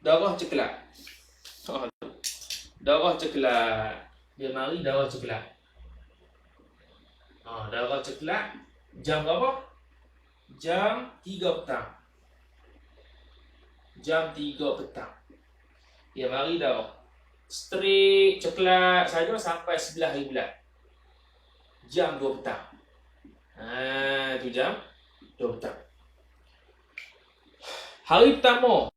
Darah ceklat. Darah ceklat. Dia mari darah ceklat. Darah ceklat. Jam berapa? Jam 3 petang. Jam 3 petang. Dia mari darah. Straight ceklat saja sampai 11 hari bulan. Jam 2 petang. Tu jam 2 petang. Hari pertama.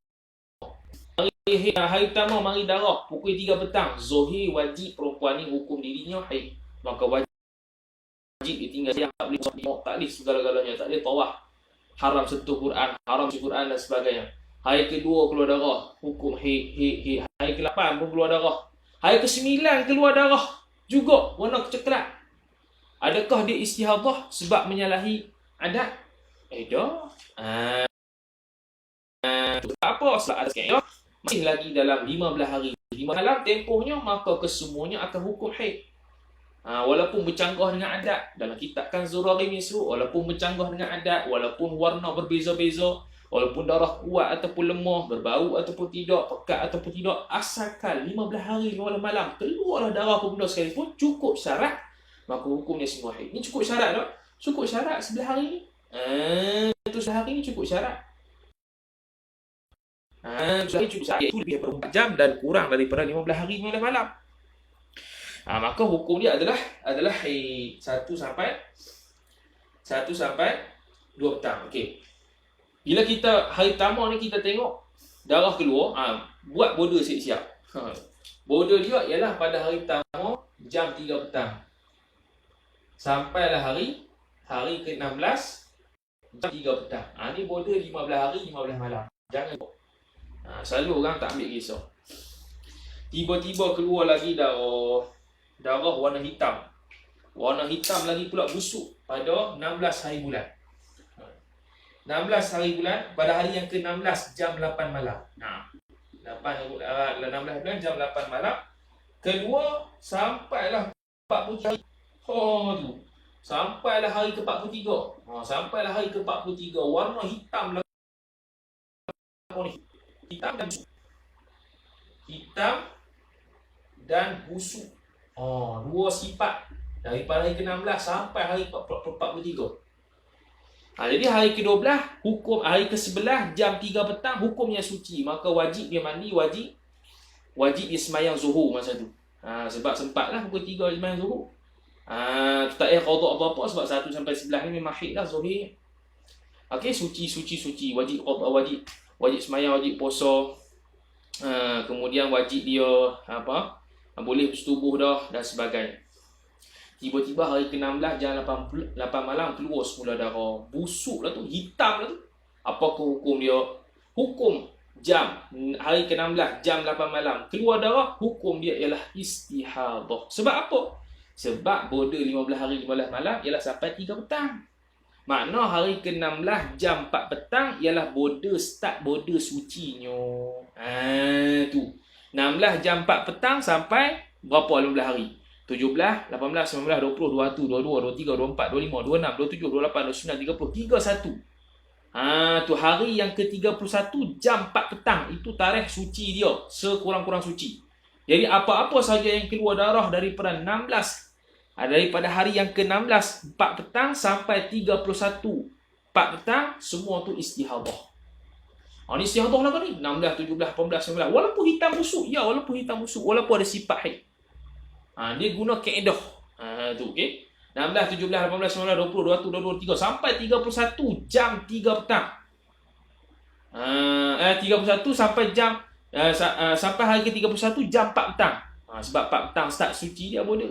Hari pertama mari darah pukul 3 petang. Zuhir wajib perempuan ni hukum dirinya haid. Maka wajib ditinggal yang tak boleh segala-galanya, tak boleh tawaf. Haram sentuh Quran, haram sentuh Quran dan sebagainya. Hari kedua keluar darah, hukum haid. Hari ke-8 pun keluar darah. Hari ke-9 keluar darah juga warna coklat. Adakah dia istihadah sebab menyalahi adat? Dah. Apa sebab ada sikit. Masih lagi dalam 15 hari 5 malam tempohnya, maka kesemuanya akan hukum haid. Walaupun bercanggah dengan adat, dalam kitab kan Zurari Misru, walaupun bercanggah dengan adat, walaupun warna berbeza-beza, walaupun darah kuat ataupun lemah, berbau ataupun tidak, pekat ataupun tidak, asalkan 15 hari 5 malam keluarlah darah apa benda sekalipun, cukup syarat, maka hukumnya semua haid. Ni cukup syarat tak? Cukup syarat 11 hari ni. Itu 11 hari ni cukup syarat. Cukup syarat, iaitu lebih daripada 4 jam dan kurang daripada 15 hari 15 malam. Maka hukum dia adalah 1 sampai 2 petang. Okey. Bila kita hari pertama ni kita tengok darah keluar, buat border siap-siap. Border dia ialah pada hari pertama jam 3 petang. Sampailah hari ke-16 jam 3 petang. Ni border 15 hari 15 malam. Jangan selalu orang tak ambil kisah. Tiba-tiba keluar lagi darah warna hitam. Warna hitam lagi pula busuk pada 16 hari bulan. 16 hari bulan pada hari yang ke-16 jam 8 malam. 16 bulan jam 8 malam. Kedua sampailah 43 hari. Tu. Sampailah hari ke-43. Sampailah hari ke-43 warna hitam lagi. Hitam dan busuk. Hitam dan busuk. Dua sifat daripada hari ke-16 sampai hari ke-43. Jadi hari ke-12 hukum, hari ke-11 jam 3 petang hukumnya suci, maka wajib dia mandi, wajib dia sembahyang zuhur masa tu. Sebab sempatlah pukul 3 sembahyang zuhur. Tak payah qada apa-apa sebab 1 sampai 11 ni memang haid lah zuhur. Okey, suci, wajib qada, wajib sembahyang, wajib puasa. Kemudian wajib dia boleh bersetubuh dah dan sebagainya. Tiba-tiba hari ke-16 jam 8 malam keluar semula darah. Busuk lah tu, hitam lah tu. Apakah hukum dia? Hukum jam hari ke-16 jam 8 malam keluar darah, hukum dia ialah istihadah. Sebab apa? Sebab border 15 hari 15 malam ialah sampai 3 petang. Makna hari ke-16 jam 4 petang ialah start border sucinya. Tu 16 jam 4 petang sampai berapa 15 hari. 17, 18, 19, 20, 21, 22, 23, 24, 25, 26, 27, 28, 29, 30, 31. Tu hari yang ke-31 jam 4 petang. Itu tarikh suci dia. Sekurang-kurang suci. Jadi apa-apa saja yang keluar darah daripada 16. Daripada hari yang ke-16, 4 petang sampai 31. 4 petang, semua tu istihadah. Ni istihadah lah kan ni. 16, 17, 18, 19. Walaupun hitam busuk. Ya, walaupun hitam busuk. Walaupun ada sifat haid. Dia guna kaedah. Tu, okey. 16, 17, 18, 19, 20, 21, 22, 23 sampai 31 jam 3 petang. 31 sampai jam sampai hari ke-31 jam 4 petang. Sebab 4 petang start suci dia bodoh.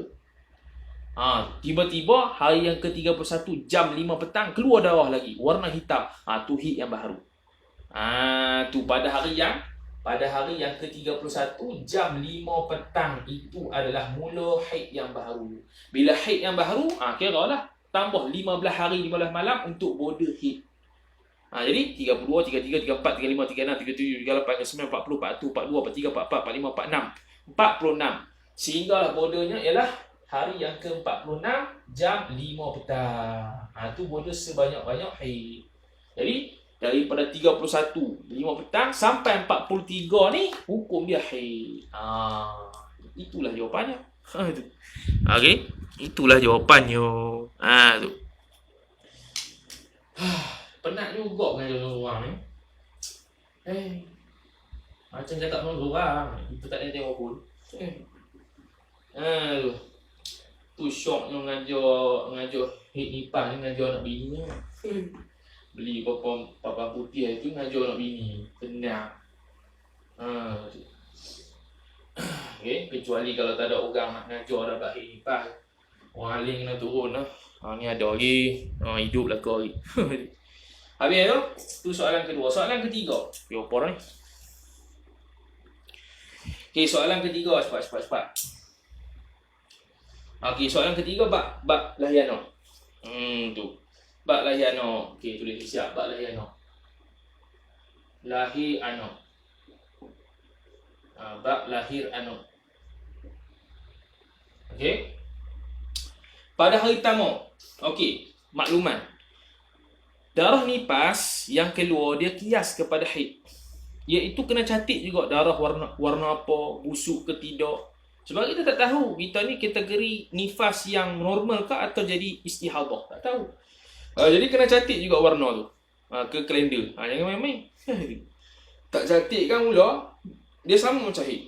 Tiba-tiba hari yang ke-31 jam 5 petang keluar darah lagi warna hitam. Tu haid yang baru. Tu pada hari yang ke-31 jam 5 petang itu adalah mula haid yang baru. Bila haid yang baru, kiralah tambah 15 hari 15 malam untuk border haid. Jadi 32, 33, 34, 35, 36, 37, 38, 39, 40, 41, 42, 43, 44, 45, 46. 46. Sehinggalah bordernya ialah hari yang ke-46 jam 5 petang. Tu border sebanyak-banyak haid. Jadi daripada 31, 5 petang sampai 43 ni hukum dia haid. Itulah jawapannya. Okey, itulah jawapannya. Tu. Penat juga dengan orang ni. Macam cakap dengan orang, kita tak ada tengok pun. Tu syoknya ngajar haid nifas ni, ngajar anak bini. Beli papan putih itu ngajar anak bini. Tenang. Okay. Kecuali kalau tak ada orang nak ngajar dapat haid nifas, orang lain kena turun lah. Ni ada lagi. Hidup lah kau lagi. Habis tu soalan kedua. Soalan ketiga. Apa ni? Okay, soalan ketiga. Cepat. Okay, soalan ketiga bab lahiana. Tu. Bab lahiana. Okay, tulis siap. Bab lahiana. Lahir anak. Bab lahir anak. Okay. Pada hari pertama. Okay, makluman. Darah nifas yang keluar dia kias kepada haid. Iaitu kena cantik juga darah warna apa, busuk ke tidak. Sebab kita tak tahu kita ni kategori nifas yang normal ke atau jadi istihadah. Tak tahu. Jadi kena cantik juga warna tu. Ke kalender. Jangan main-main. Tak cantik kan mula, dia sama macam haid.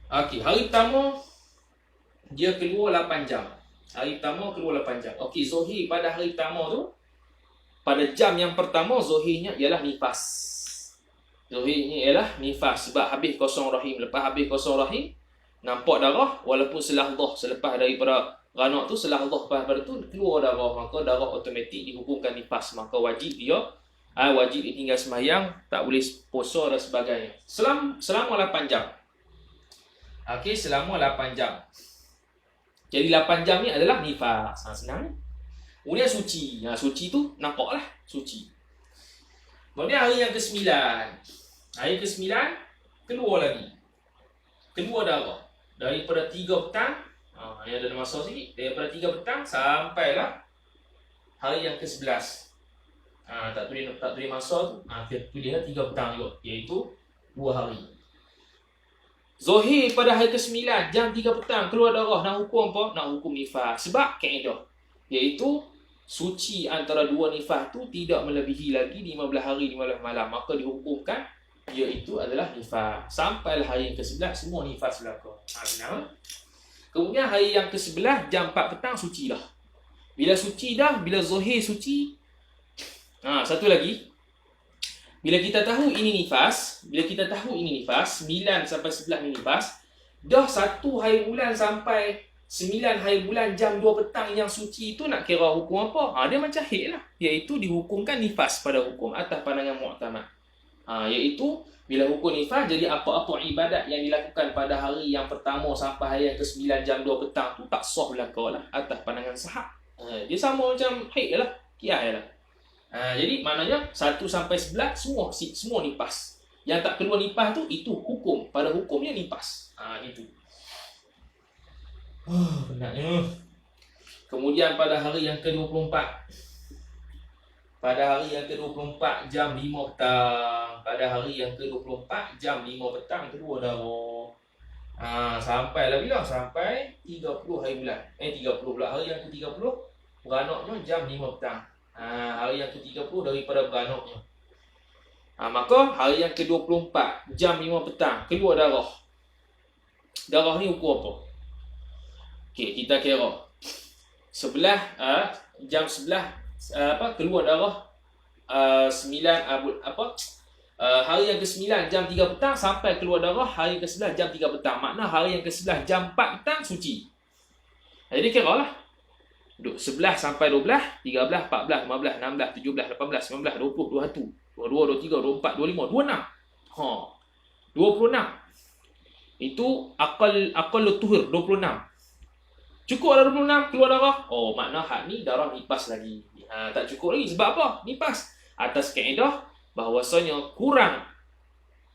Okey, hari pertama dia keluar 8 jam. Hari pertama keluar 8 jam. Okey, zuhir pada hari pertama tu, pada jam yang pertama zuhirnya ialah nifas. Zuhirnya ialah nifas sebab habis kosong rahim. Lepas habis kosong rahim, nampak darah walaupun selahdah selepas daripada ranak tu, selahdah pada tu keluar darah, maka darah automatik dihukumkan nifas. Maka wajib dia tinggal sembahyang, tak boleh puasa dan sebagainya. Selama 8 jam. Okey, selama 8 jam. Jadi 8 jam ni adalah nifas. Senang. Kemudian suci. Suci tu nampaklah suci. Kemudian hari yang ke-9. Hari ke-9 keluar lagi. Keluar darah. Daripada 3 petang. Ni ada masa sikit. Daripada 3 petang sampailah hari yang ke-11. Tak tulis masa tu. Tulislah 3 petang juga. Iaitu 2 hari. Zuhir pada hari ke-9 jam 3 petang keluar darah, nak hukum apa? Nak hukum nifas. Sebab kaedah iaitu suci antara dua nifas tu tidak melebihi lagi 15 hari 15 malam, maka dihukumkan iaitu adalah nifas. Sampai hari yang ke-11 semua nifas berlaku. Benar. Kemudian hari yang ke-11 jam 4 petang suci dah. Bila suci dah, bila zuhir suci. Satu lagi. Bila kita tahu ini nifas, 9 sampai 11 ni nifas, dah 1 hari bulan sampai 9 hari bulan jam 2 petang yang suci itu nak kira hukum apa? Dia macam haid lah. Iaitu dihukumkan nifas pada hukum atas pandangan mu'tamad. Iaitu bila hukum nifas, jadi apa-apa ibadat yang dilakukan pada hari yang pertama sampai hari yang ke-9 jam 2 petang tu tak sah belaka lah atas pandangan sahab. Dia sama macam haid lah, kias lah. Jadi maknanya 1 sampai 11 semua nifas. Yang tak keluar nifas tu itu hukum. Pada hukumnya nifas. Itu. Penatnya. Kemudian pada hari yang ke-24, pada hari yang ke-24 jam 5 petang, pada hari yang ke-24 jam 5 petang kedua darah. Sampailah bila? Sampai 30 hari bulan. 30 pula. Hari yang ke-30 beranaknya jam 5 petang. Hari yang ke-30 daripada beranaknya. Maka hari yang ke-24 jam 5 petang keluar darah. Darah ni ukur apa? Okey, kita kira. Jam 11 keluar darah 9 hari yang ke-9 jam 3 petang sampai keluar darah hari yang ke-11 jam 3 petang. Makna hari yang ke-11 jam 4 petang suci. Jadi kira lah. 11 sampai 12, 13, 14, 15, 16, 17, 18, 19, 20, 21, 22, 23, 24, 25, 26. 26. Itu akal tuhur 26. Cukup ada 26 keluar darah. Makna hak ni darah nipas lagi. Tak cukup lagi. Sebab apa? Nipas. Atas kaedah bahawasanya kurang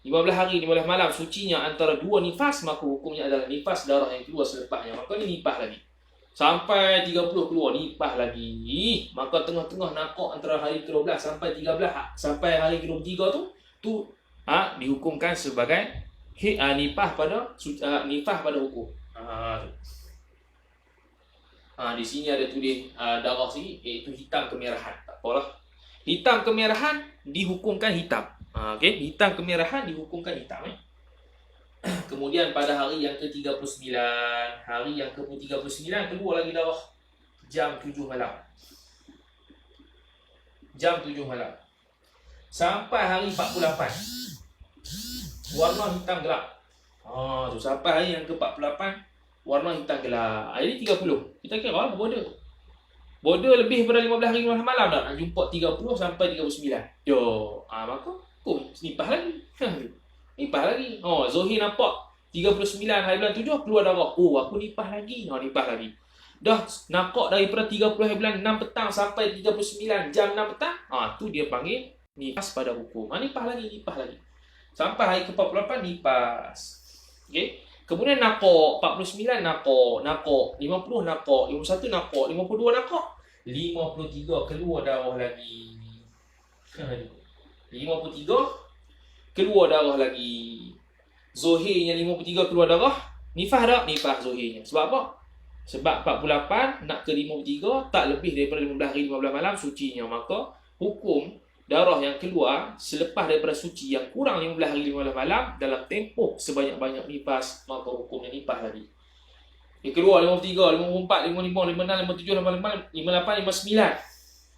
15 hari, 15 malam sucinya antara dua nifas, maka hukumnya adalah nifas darah yang keluar selepasnya. Maka ni nipah lagi. Sampai 30 keluar nipah lagi. Maka tengah-tengah nakak antara hari ke-12 sampai 13 sampai hari ke-23 tu dihukumkan sebagai nipah pada hukum. Di sini ada tulis darah sini iaitu hitam kemerahan. Tak apalah. Hitam kemerahan dihukumkan hitam. Okey, hitam kemerahan dihukumkan hitam. Kemudian pada hari yang ke-39, hari yang ke-39 keluar lagi darah jam 7 malam. Jam 7 malam. Sampai hari 48. Warna hitam gelap. Sampai hari yang ke-48 warna hitam gelap. Jadi 30. Kita kira border. Border lebih daripada 15 hari 15 malam dah. Nak jumpa 30 sampai 39. Maka nipah lagi. Nipah lagi. Zohir nampak 39 hari bulan 7 keluar darah. Aku nipah lagi. Nipah lagi. Dah nakak daripada 30 hari bulan 6 petang sampai 39 jam 6 petang. Tu dia panggil nifas pada hukum. Nipah lagi. Sampai hari ke-48 nifas. Okey. Kemudian nakak 49 nakak 50 nakak 51 nakak 52 nakak 53 keluar darah lagi. 53 keluar darah lagi. Zohirnya 53 keluar darah. Nifah tak? Nifah zohirnya. Sebab apa? Sebab 48 nak ke 53 tak lebih daripada 15 hari 15 malam sucinya. Maka hukum darah yang keluar selepas daripada suci yang kurang 15 hari 15 malam dalam tempoh sebanyak-banyak nifas, maka hukumnya nifas lagi. Dia keluar 53, 54, 55, 56, 57, 58, 59,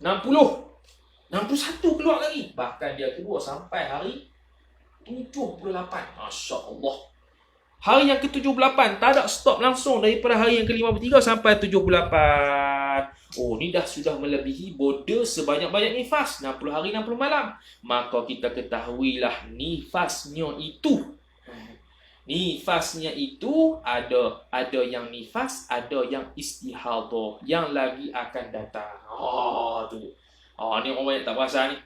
60, 61 keluar lagi. Bahkan dia keluar sampai hari 78. Masya Allah. Hari yang ke-78 tak ada stop langsung daripada hari yang ke-53 sampai 78. Ni dah sudah melebihi border sebanyak-banyak nifas 60 hari 60 malam. Maka kita ketahuilah nifasnya itu ada yang nifas, ada yang istihadah yang lagi akan datang. Ni orang banyak tak perasan ni.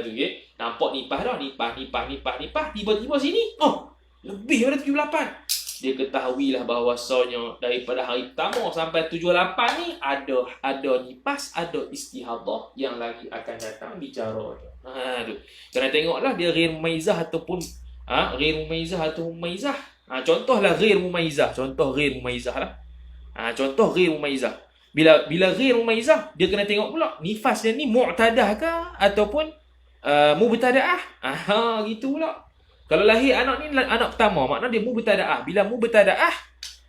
Okay. Nampak nipah dah, nipah. Tiba-tiba sini, lebih daripada 78. Dia ketahuilah bahawasanya daripada hari pertama sampai 78 ni ada nifas, ada istihadah yang lagi akan datang bicara. Kena tengoklah dia ghair mumaizah ataupun ghair mumaizah atau mumaizah. Contohlah ghair mumaizah, contoh ghair mumaizah. Bila ghair mumaizah, dia kena tengok pula nifas dia ni mu'tadah ke ataupun mubtada'ah. Gitu pula. Kalau lahir anak ni anak pertama, makna dia mubtada'ah. Bila mubtada'ah,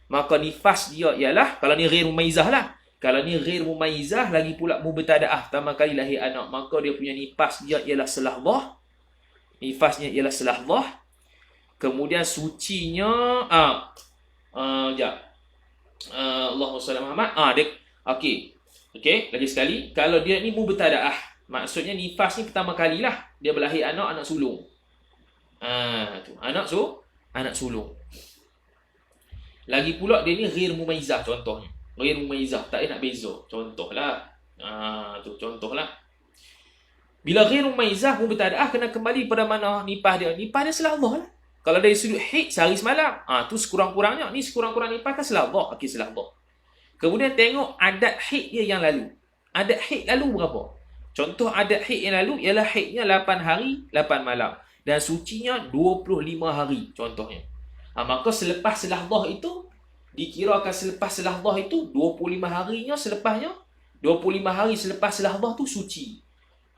maka nifas dia ialah, kalau ni ghair mumaizah lah. Kalau ni ghair mumaizah lagi pula mubtada'ah, pertama kali lahir anak, maka dia punya nifas dia ialah selahdah. Nifasnya ialah selahdah. Kemudian sucinya Allahumma salli Muhammad. Okey, lagi sekali, kalau dia ni mubtada'ah, maksudnya nifas ni pertama kalilah dia berlahir anak sulung. Anak sulung. Lagi pula dia ni ghair mumaizah contohnya. Ghair mumaizah, tak nak beza. Contohlah. Contohlah. Bila ghair mumaizah mubtada'ah kena kembali pada mana nipah dia? Nipah dia selahdah lah. Kalau dari sudut haid sehari semalam, tu sekurang-kurangnya. Ni sekurang-kurang nifas kan selahdah. Okey, selahdah. Kemudian tengok adat haid dia yang lalu. Adat haid lalu berapa? Contoh adat haid yang lalu ialah haidnya 8 hari, 8 malam. Dan sucinya 25 hari contohnya. Maka selepas selahdah itu, dikirakan selepas selahdah itu, 25 harinya selepasnya, 25 hari selepas selahdah tu suci.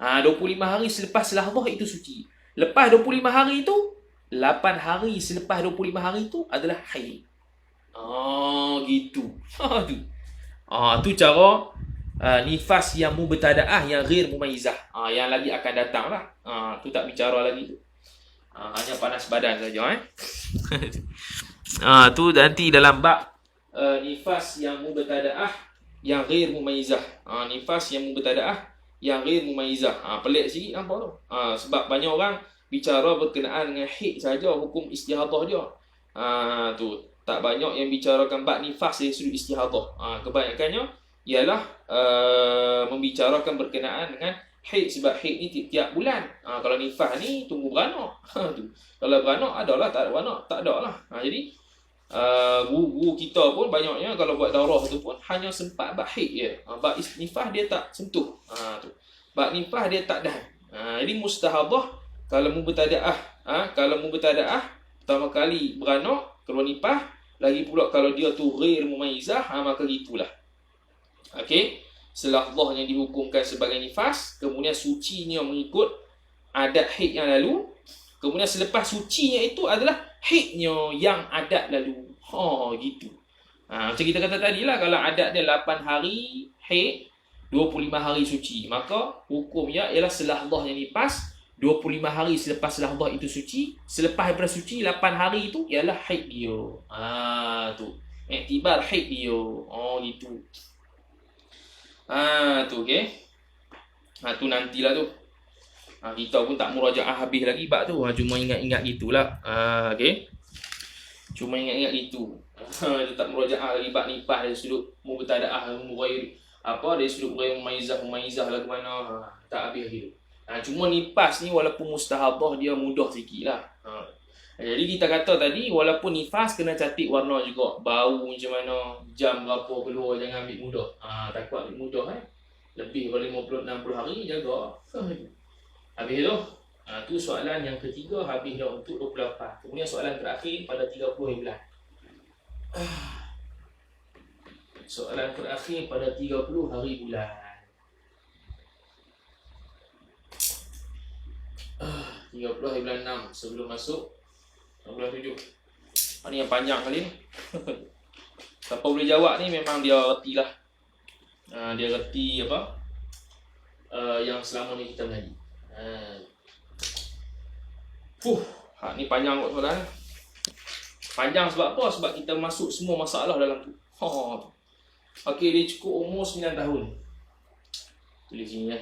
25 hari selepas selahdah itu suci. Lepas 25 hari itu, 8 hari selepas 25 hari itu adalah haid. Gitu. Tu cara nifas yang mubtadaah, yang ghair mumayyizah. Yang lagi akan datang lah. Tu tak bicara lagi tu. Hanya panas badan saja. Tu nanti dalam bab nifas yang mubtadaah, yang ghair mumayyizah. Nifas yang mubtadaah, yang ghair mumayyizah. Pelik sikit nampak tu. Sebab banyak orang bicara berkenaan dengan haid saja, hukum istihadah dia. Tu tak banyak yang bicarakan bab nifas dari sudut istihadah. Kebanyakannya ialah membicarakan berkenaan dengan haid, sebab haid ni tiap bulan. Kalau nifas ni tunggu beranak. Kalau beranak adalah, tak ada beranak tak ada lah. Jadi guru kita pun banyaknya kalau buat daurah tu pun hanya sempat bab haid je. Bab nifas dia tak sentuh. Bab nifas dia tak dah. Jadi mustahadah kalau mubtadaah, pertama kali beranak keluar nifas, lagi pula kalau dia tu ghair mumayyizah, maka gitulah. Okey, selahdahnya dihukumkan sebagai nifas, kemudian sucinya mengikut adat haid yang lalu, kemudian selepas sucinya itu adalah haidnya yang adat lalu. Gitu. Macam kita kata tadi lah, kalau adat dia 8 hari haid, 25 hari suci, maka hukumnya ialah selahdahnya nifas, 25 hari selepas selahdah itu suci, selepas daripada suci 8 hari itu ialah haid dia. Tu iktibar haid dia. Gitu. Tu okey. Tu nantilah tu. Kita pun tak murajaah habis lagi bab tu. Cuma ingat-ingat gitulah. Okey. Cuma ingat-ingat gitu. Kita tak murajaah lagi bab nifas dari sudut mubtadaah, dari sudut ghair mumayyizah lagu mana. Tak habis lagi. Cuma nifas ni walaupun mustahadah dia mudah sikit lah. Jadi kita kata tadi, walaupun nifas kena catik warna juga. Bau macam mana, jam berapa keluar, jangan ambil mudah. Takut ambil mudah lebih daripada 50-60 hari jaga. Habis tu, tu soalan yang ketiga, habis dah untuk 28. Kemudian soalan terakhir pada 30 hari bulan. Soalan terakhir pada 30 hari bulan. 30 hari bulan 6 sebelum masuk bulan 7. Ni yang panjang kali ni. Siapa boleh jawab ni memang dia reti lah. Dia reti apa yang selama ni kita mengaji. Ni panjang kot soalan. Panjang sebab apa? Sebab kita masuk semua masalah dalam tu. Okey, dia cukup umur 9 tahun. Tulis sini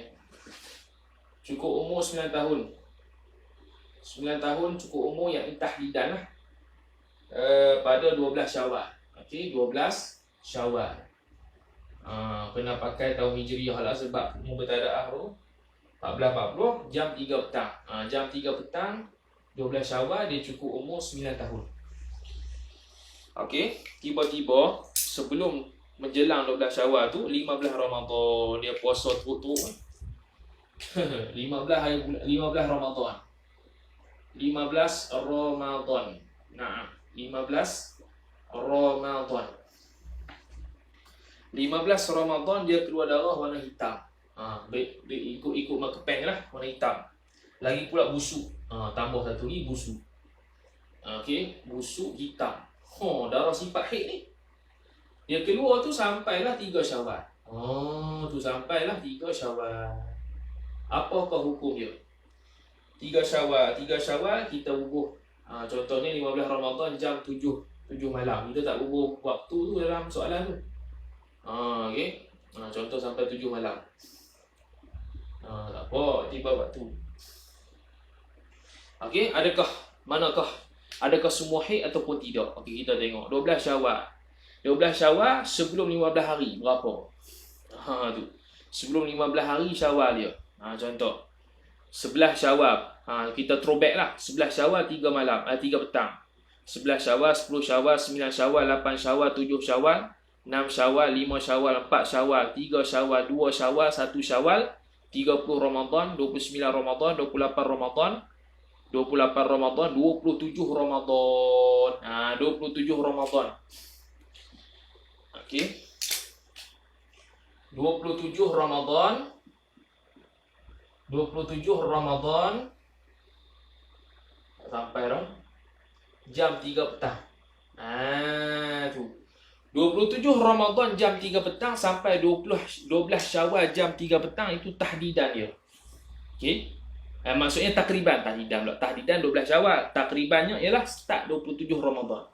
cukup umur 9 tahun. 9 tahun cukup umur yang tahlidan lah. Pada 12 Syawal. Okey, 12 Syawal. Kena pakai tahun Hijriah lah sebab mubtadaah tu 14.40 jam 3 petang. Jam 3 petang 12 Syawal dia cukup umur 9 tahun. Okey, tiba-tiba sebelum menjelang 12 Syawal tu 15 Ramadan dia puasa teruk-teruk. 15 Ramadan. 15 Ramadan. 15 Ramadan. 15 Ramadan dia keluar darah warna hitam. Ikut makepeng lah, warna hitam. Lagi pula busuk. Tambah satu ni busuk. Okey, busuk hitam. Darah sifat haid ni. Dia keluar tu sampailah 3 Syawal. Tu sampailah 3 Syawal. Apakah hukum dia? 3 Syawal kita bubuh. Contohnya 15 Ramadan jam 7 malam. Kita tak bubuh waktu tu dalam soalan tu. Okey. Contoh sampai 7 malam. Tak apa, tiba waktu. Okey, adakah semua haid ataupun tidak? Okey, kita tengok 12 Syawal. 12 Syawal sebelum 15 hari berapa? Tu. Sebelum 15 hari Syawal dia. Contoh 11 Syawal. Kita throwback lah. 11 Syawal 3 malam, 3 petang. 11 Syawal, 10 Syawal, 9 Syawal, 8 Syawal, 7 Syawal, 6 Syawal, 5 Syawal, 4 Syawal, 3 Syawal, 2 Syawal, 1 Syawal, 30 Ramadan, 29 Ramadan, 28 Ramadan, 28 Ramadan, 27 Ramadan. 27 Ramadan. Okey. 27 Ramadan. 27 Ramadan. Sampai dah. Jam 3 petang. Tu. 27 Ramadan jam 3 petang sampai 12 Syawal jam 3 petang itu tahdidan dia. Okey. Maksudnya takriban tahdidan pula. Tahdidan 12 Syawal. Takribannya ialah start 27 Ramadan.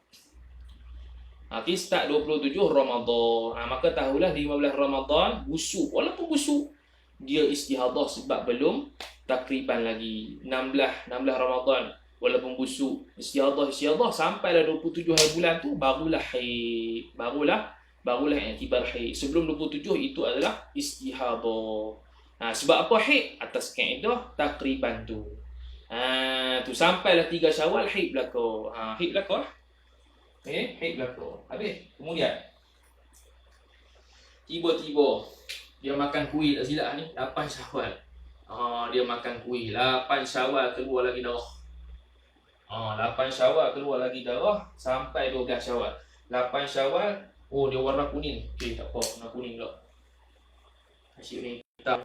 Okey, start 27 Ramadan. Maka tahulah 15 Ramadan busuk. Walaupun busuk, dia istihadah sebab belum takriban lagi. 16 Ramadan walaupun busuk, istihadah sampai dah 27 hari bulan tu barulah haid. Barulah iktibar haid. Sebelum 27 itu adalah istihadah. Sebab apa haid? Atas kaedah takriban tu. Tu sampailah 3 Syawal haid berlaku. Haid berlaku. Haid berlaku. Habis. Kemudian tiba-tiba dia makan kuih, tak silap ni 8 Syawal. Dia makan kuih 8 Syawal keluar lagi darah. 8 Syawal keluar lagi darah sampai 12 Syawal. 8 Syawal, dia warna kuning. Okey, tak apa, warna kuning pula. Asyik ni hitam.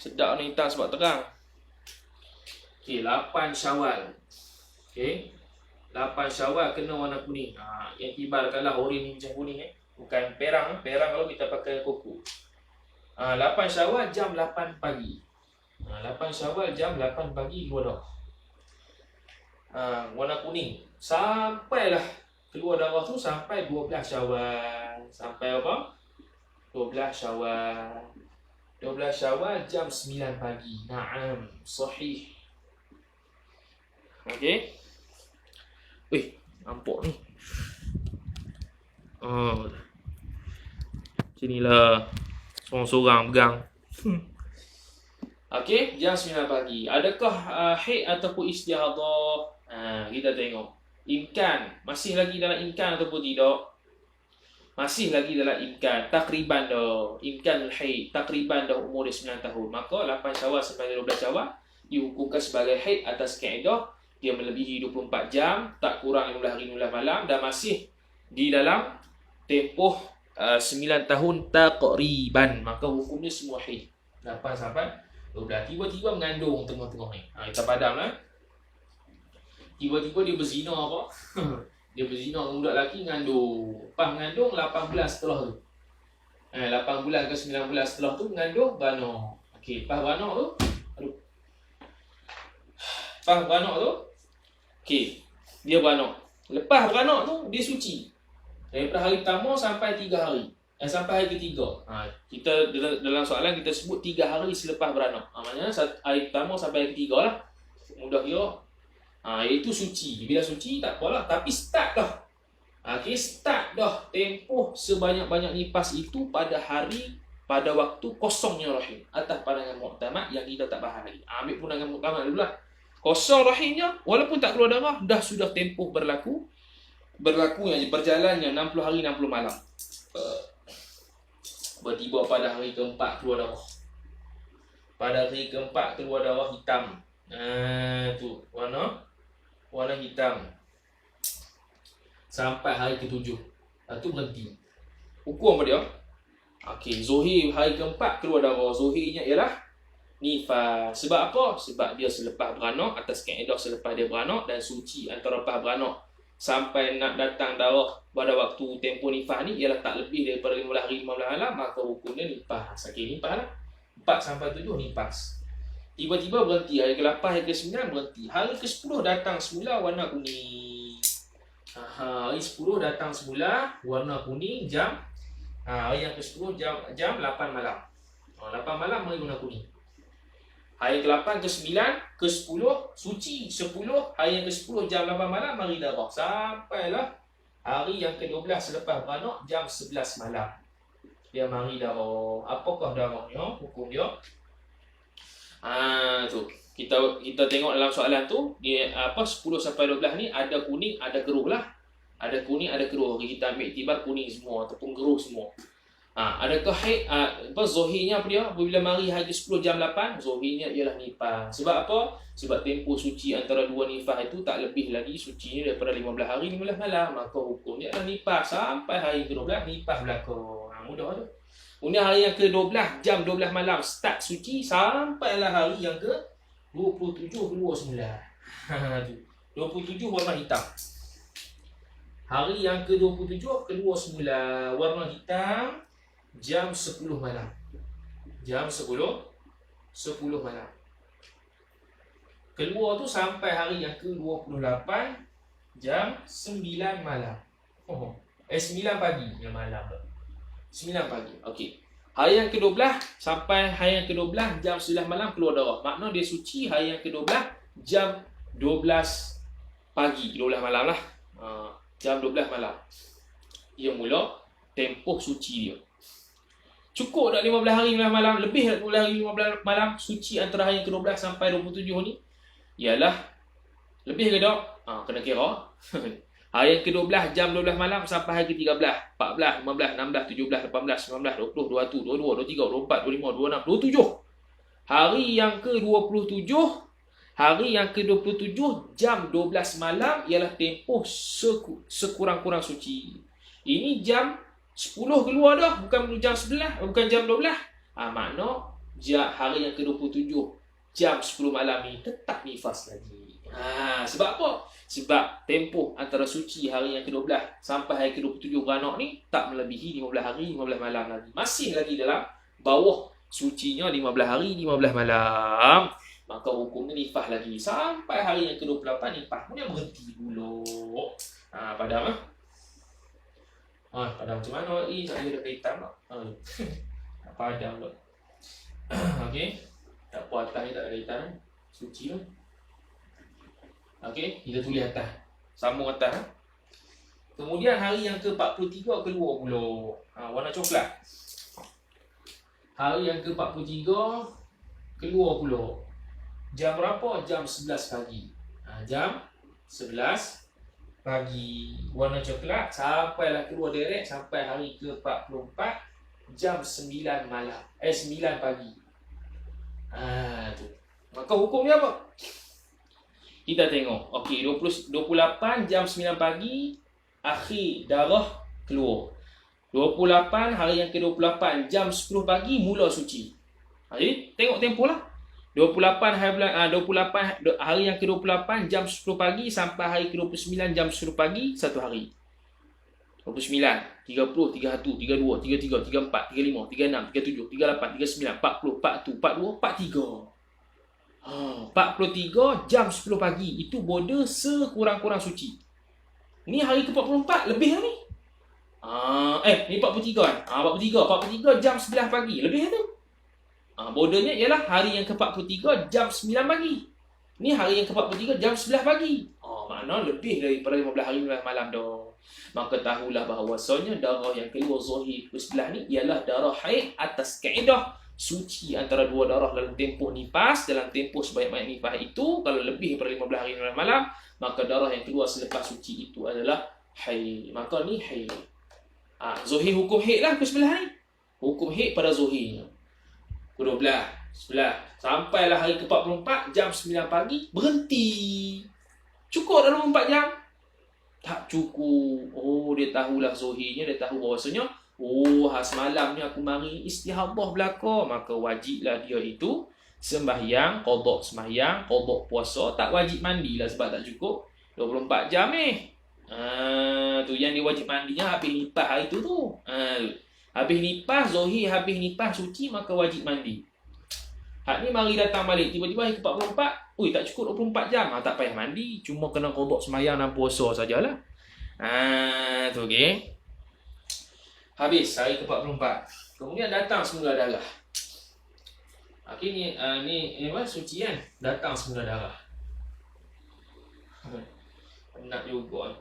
Sedap ni hitam sebab terang. Okey, 8 Syawal. Okey. 8 Syawal kena warna kuning. Yang kibarkanlah oren macam kuning Bukan perang. Perang kalau kita pakai kuku. 8 Syawal jam 8 pagi. 8 Syawal jam 8 pagi keluar darah. Warna kuning. Sampailah keluar darah tu sampai 12 Syawal. Sampai apa? 12 Syawal. 12 Syawal jam 9 pagi. Naam, sahih. Okey. Nampak ni. Sinilah seorang-seorang pegang. Okey, jam 9 pagi. Adakah haid ataupun istihadah? Kita tengok. Imkan. Masih lagi dalam imkan ataupun tidak? Masih lagi dalam imkan. Takriban dah. Imkan haid. Takriban dah umur dia 9 tahun. Maka 8 Syawal sampai 12 Syawal dihukumkan sebagai haid atas kaedah dia melebihi 24 jam, tak kurang 15 hari 15 malam dan masih di dalam tempoh 9 tahun takriban. Maka hukumnya semua haid. 8 sampai 12. Tiba-tiba mengandung tengah-tengah ni. Kita padam lah. Tiba-tiba dia berzina apa? Dia berzina dengan budak lelaki mengandung. Lepas mengandung 8 bulan setelah tu. 8 bulan ke 9 bulan setelah tu mengandung beranak. Okey, lepas beranak tu okey, dia beranak. Lepas beranak tu dia suci. Daripada hari pertama sampai 3 hari. Sampai hari ketiga. Kita dalam soalan kita sebut 3 hari selepas beranak. Maknanya hari pertama sampai hari ketiga lah. Mudah kira. Iaitu suci. Bila suci tak apalah. Tapi start dah. Okey, start dah tempoh sebanyak-banyak nifas itu pada waktu kosongnya rahim. Atas pandangan muktamad yang kita tak bahas lagi. Ambil pandangan muktamad dulu lah. Kosong rahimnya walaupun tak keluar darah dah sudah tempoh berlakunya berjalannya 60 hari 60 malam. Bertiba pada hari keempat keluar darah. Pada hari keempat keluar darah hitam. Tu warna hitam. Sampai hari ketujuh. Tu berhenti. Hukum apa dia? Okey, zuhir hari keempat keluar darah. Zuhirnya ialah nifas. Sebab apa? Sebab dia selepas beranak, atas kaedah selepas dia beranak dan suci antara lepas beranak sampai nak datang darah pada waktu tempoh nifas ni ialah tak lebih daripada 15 hari 15 malam, maka hukumnya nifas. Okey, nifas lah. 4 sampai 7 nifas. Tiba-tiba berhenti. Hari ke-8, hari ke-9 berhenti. Hari ke-10 datang semula warna kuning. Hari 10 datang semula warna kuning jam hari yang ke-10 jam 8 malam. 8 malam mari warna kuning. Hari ke-8, ke-9, ke-10 suci. 10 hari yang ke-10 jam 8 malam mari darah. Sampailah hari yang ke-12 selepas beranak jam 11 malam. Dia mari darah. Apakah darahnya? Hukum dia. Tu. Kita tengok dalam soalan tu, dia 10 sampai 12 ni ada kuning, ada keruh lah. Ada kuning, ada keruh. Kita ambil iktibar kuning semua ataupun keruh semua. Adakah haid zohirnya apa dia? Apabila mari hari 10 jam 8, zohirnya ialah nifas. Sebab apa? Sebab tempoh suci antara dua nifas itu tak lebih lagi sucinya daripada 15 hari 15 malam. Maka hukumnya adalah nifas sampai hari ke-12 nifas berlaku. Mudah tu. Kemudian hari yang ke-12 jam 12 malam start suci sampailah hari yang ke-27 keluar semula. 27 warna hitam. Hari yang ke-27 keluar semula warna hitam jam 10 malam. Jam 10 malam. Keluar tu sampai hari yang ke-28 jam 9 malam. 9 pagi yang malam. 9 pagi. Okey. Hari yang ke-12 sampai hari yang ke-12 jam 9 malam keluar darah. Makna dia suci hari yang ke-12 jam 12 pagi. 12 malam lah. Jam 12 malam. Dia mula tempoh suci dia. Cukup tak 15 hari 15 malam? Lebih tak 15 hari 15 malam suci antara hari yang ke-12 sampai 27 ni? Ialah lebih ke tak? Kena kira. Hari yang ke-12 jam 12 malam sampai hari ke-13, 14, 15, 16, 17, 18, 19, 20, 21, 22, 23, 24, 25, 26, 27. Hari yang ke-27, hari yang ke-27 jam 12 malam ialah tempoh sekurang-kurang suci. Ini jam 10 keluar dah, bukan jam 11, bukan jam 12. Makna hari yang ke-27 jam 10 malam ni tetap nifas lagi. Sebab apa? Sebab tempoh antara suci hari yang ke-12 sampai hari ke-27 beranak ni tak melebihi 15 hari 15 malam lagi. Masih lagi dalam bawah sucinya 15 hari 15 malam. Maka hukumnya nifas lagi sampai hari yang ke-28 nifas. Kemudian berhenti dulu. Padam lah. Padam macam mana? Saya ada kaitan tak? Padam tak? Okey. Tak apa, atas ni tak ada kaitan. Suci lah. Okey, kita tulis atas. Sambung atas. Kemudian hari yang ke-43 keluar pula. Warna coklat. Hari yang ke-43 keluar pula. Jam berapa? Jam 11 pagi. Jam 11 pagi. Warna coklat sampailah keluar direct sampai hari ke-44 jam 9 malam. 9 pagi. Tu. Maka hukumnya apa? Kita tengok. Okey, 28 jam 9 pagi akhir darah keluar. 28 hari yang ke-28 jam 10 pagi mula suci. Jadi tengok tempoh lah. 28 hari yang ke-28 jam 10 pagi sampai hari ke-29 jam 10 pagi satu hari. 29, 30, 31, 32, 33, 34, 35, 36, 37, 38, 39, 40, 41, 42, 43. 43 jam 10 pagi. Itu border sekurang-kurang suci. Ni hari ke-44 lebih lah ni. Ni 43 kan. 43 jam 11 pagi. Lebih tu. Bordernya ialah hari yang ke-43 jam 9 pagi. Ni hari yang ke-43 jam 11 pagi. Makna lebih daripada 15 hari 15 malam dah. Maka tahulah bahawasanya darah yang keluar zahir ke-11 ni ialah darah haid atas kaedah suci antara dua darah dalam tempoh nifas. Dalam tempoh sebanyak-banyak nifas itu, kalau lebih daripada 15 hari 15 malam, maka darah yang keluar selepas suci itu adalah haid. Maka ni haid. Zahir hukum haid lah ke-11 ni. Hukum haid pada zahirnya. Ke-12, 11, sampailah hari ke-44 jam 9 pagi berhenti. Cukup dalam 24 jam? Tak cukup. Dia tahulah zahirnya, dia tahu bahawasanya semalam ni aku mari istihadah belaka, maka wajiblah dia itu sembahyang, qada sembahyang, qada puasa, tak wajib mandilah sebab tak cukup 24 jam tu yang dia wajib mandinya habis nifas hari tu. Habis nifas zahir, habis nifas suci, maka wajib mandi. Hak ni mari datang balik tiba-tiba hari ke-44, tak cukup 24 jam. Tak payah mandi, cuma kena qada sembahyang dan puasa sajalah. Tu okey. Habis hari ke-44. Kemudian datang semula darah. Okey, ni suci kan? Datang semula darah. Penat juga.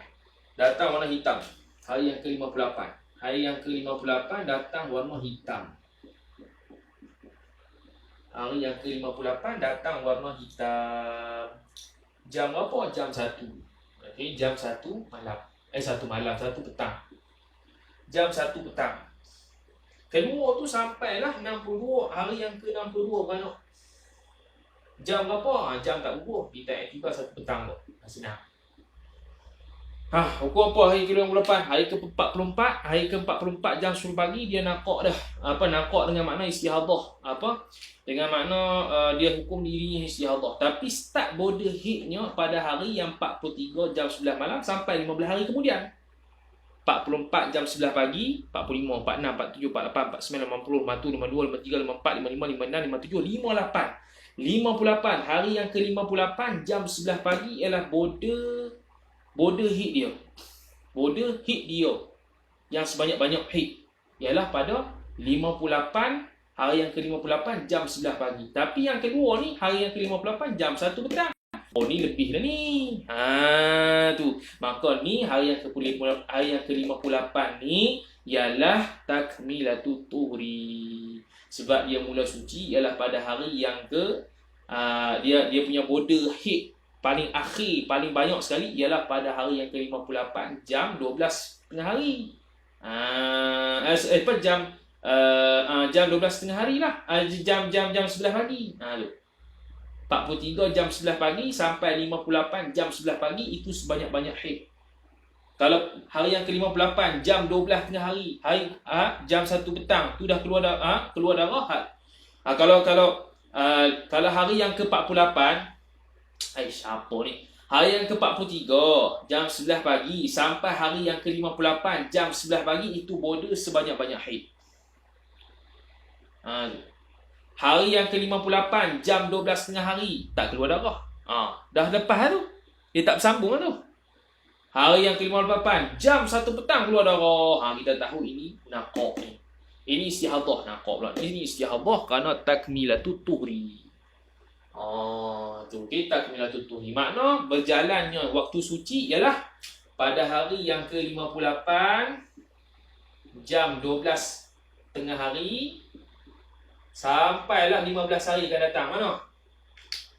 Datang warna hitam. Hari yang ke-58. Hari yang ke-58 datang warna hitam. Hari yang ke-58 datang warna hitam. Jam apa? Jam 1. Okey, jam 1 malam. 1 malam, 1 petang. Jam 1 petang. Kedua tu sampailah 62, hari yang ke-62 beranak. Jam berapa? Jam tak berubah. Kita aktifkan 1 petang tu. Senang. Hukum apa hari ke-58? Hari ke-44, hari ke-44 jam 10 pagi dia nakak dah. Nakak dengan makna istihadah. Dengan makna dia hukum dirinya istihadah. Tapi start border hidnya pada hari yang 43 jam 11 malam sampai 15 hari kemudian. 44 jam 11 pagi, 45, 46, 47, 48, 49, 50, 51, 52, 53, 54, 55, 56, 57, 58. 58, hari yang ke-58 jam 11 pagi ialah border hit dia. Border hit dia yang sebanyak-banyak hit ialah pada 58, hari yang ke-58 jam 11 pagi. Tapi yang kedua ni, hari yang ke-58 jam 1 petang. Oh, ni lebih dah ni. Tu. Maka ni hari yang ke-58 ni ialah takmilatut tuhri. Sebab dia mula suci ialah pada hari yang dia punya border hit paling akhir, paling banyak sekali ialah pada hari yang ke-58 jam 12 tengah hari. Jam 12 tengah hari lah. Jam 11 pagi. 43 jam 11 pagi sampai 58 jam 11 pagi itu sebanyak-banyak haid. Kalau hari yang ke-58 jam 12 tengah hari, jam 1 petang tu dah keluar darah. Kalau hari yang ke-48 apa ni? Hari yang ke-43 jam 11 pagi sampai hari yang ke-58 jam 11 pagi itu border sebanyak-banyak haid. Hari yang ke-58 jam 12 tengah hari tak keluar darah. Dah lepas tu. Dia tak bersambung tu. Hari yang ke-58 jam 1 petang keluar darah. Kita tahu ini naqab ni. Ini istihadah naqab pula. Ini istihadah kerana takmilatut tuhri. Tu kita takmilatut tuhri. Makna berjalannya waktu suci ialah pada hari yang ke-58 jam 12 tengah hari sampailah 15 hari akan datang. Mana?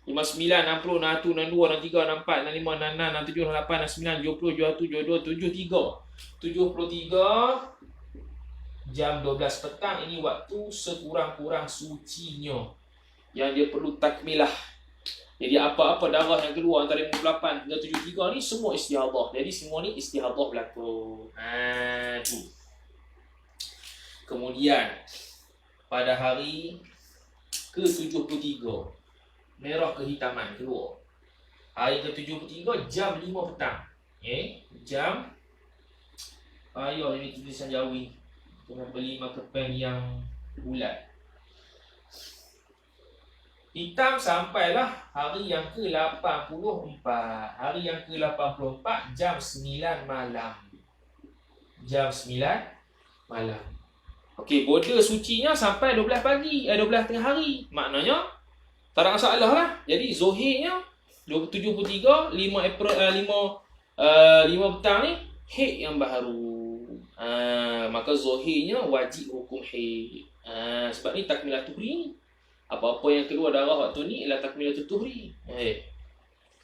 59, 60, 61, 62, 63, 64, 65, 66, 67, 68, 69, 70, 71, 72, 73 jam 12 petang. Ini waktu sekurang-kurang sucinya yang dia perlu takmilah. Jadi apa-apa darah yang keluar antara 58 hingga 73 ni semua istihadah. Jadi semua ni istihadah berlaku. Tu. Kemudian pada hari ke-73 merah kehitaman keluar. Hari ke-73 jam 5 petang. Jam ini tulisan Jawi. Kena beli marker yang bulat. Hitam sampailah hari yang ke-84. Hari yang ke-84 jam 9 malam. Jam 9 malam. Okey, border sucinya sampai 12 pagi, 12 tengah hari. Maknanya tak ada masalah lah. Jadi Zohirnya 73 5 petang ni haid yang baru. Maka Zohirnya wajib hukum haid. Sebab ni takmilatut tuhri. Apa-apa yang keluar darah waktu ni ialah takmilatut tuhri.